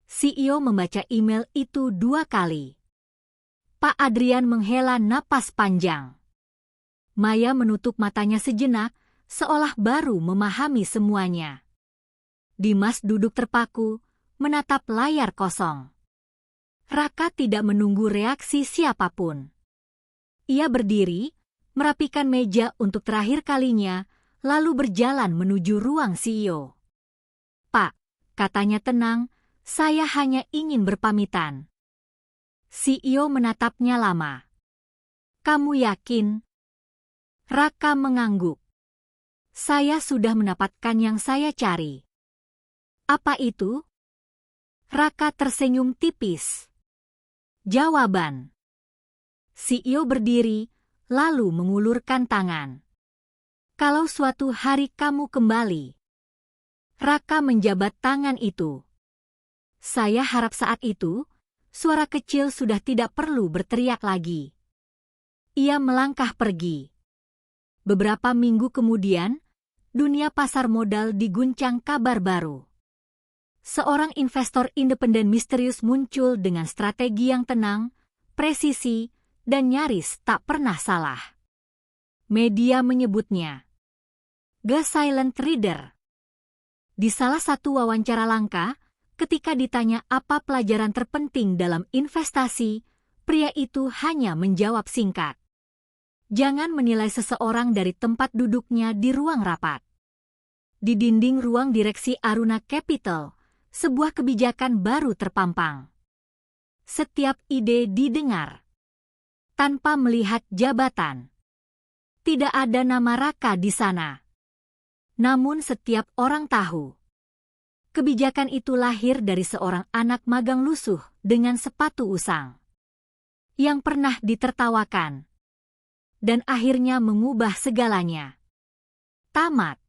CEO membaca email itu 2 kali. Pak Adrian menghela napas panjang. Maya menutup matanya sejenak, seolah baru memahami semuanya. Dimas duduk terpaku, menatap layar kosong. Raka tidak menunggu reaksi siapapun. Ia berdiri, merapikan meja untuk terakhir kalinya, lalu berjalan menuju ruang CEO. Pak, katanya tenang, saya hanya ingin berpamitan. CEO menatapnya lama. Kamu yakin? Raka mengangguk. Saya sudah mendapatkan yang saya cari. Apa itu? Raka tersenyum tipis. Jawaban. CEO berdiri, lalu mengulurkan tangan. Kalau suatu hari kamu kembali. Raka menjabat tangan itu. Saya harap saat itu, suara kecil sudah tidak perlu berteriak lagi. Ia melangkah pergi. Beberapa minggu kemudian, dunia pasar modal diguncang kabar baru. Seorang investor independen misterius muncul dengan strategi yang tenang, presisi, dan nyaris tak pernah salah. Media menyebutnya The Silent Reader. Di salah satu wawancara langka, ketika ditanya apa pelajaran terpenting dalam investasi, pria itu hanya menjawab singkat. Jangan menilai seseorang dari tempat duduknya di ruang rapat. Di dinding ruang direksi Aruna Capital, sebuah kebijakan baru terpampang. Setiap ide didengar. Tanpa melihat jabatan. Tidak ada nama Raka di sana. Namun setiap orang tahu. Kebijakan itu lahir dari seorang anak magang lusuh dengan sepatu usang. Yang pernah ditertawakan. Dan akhirnya mengubah segalanya. Tamat.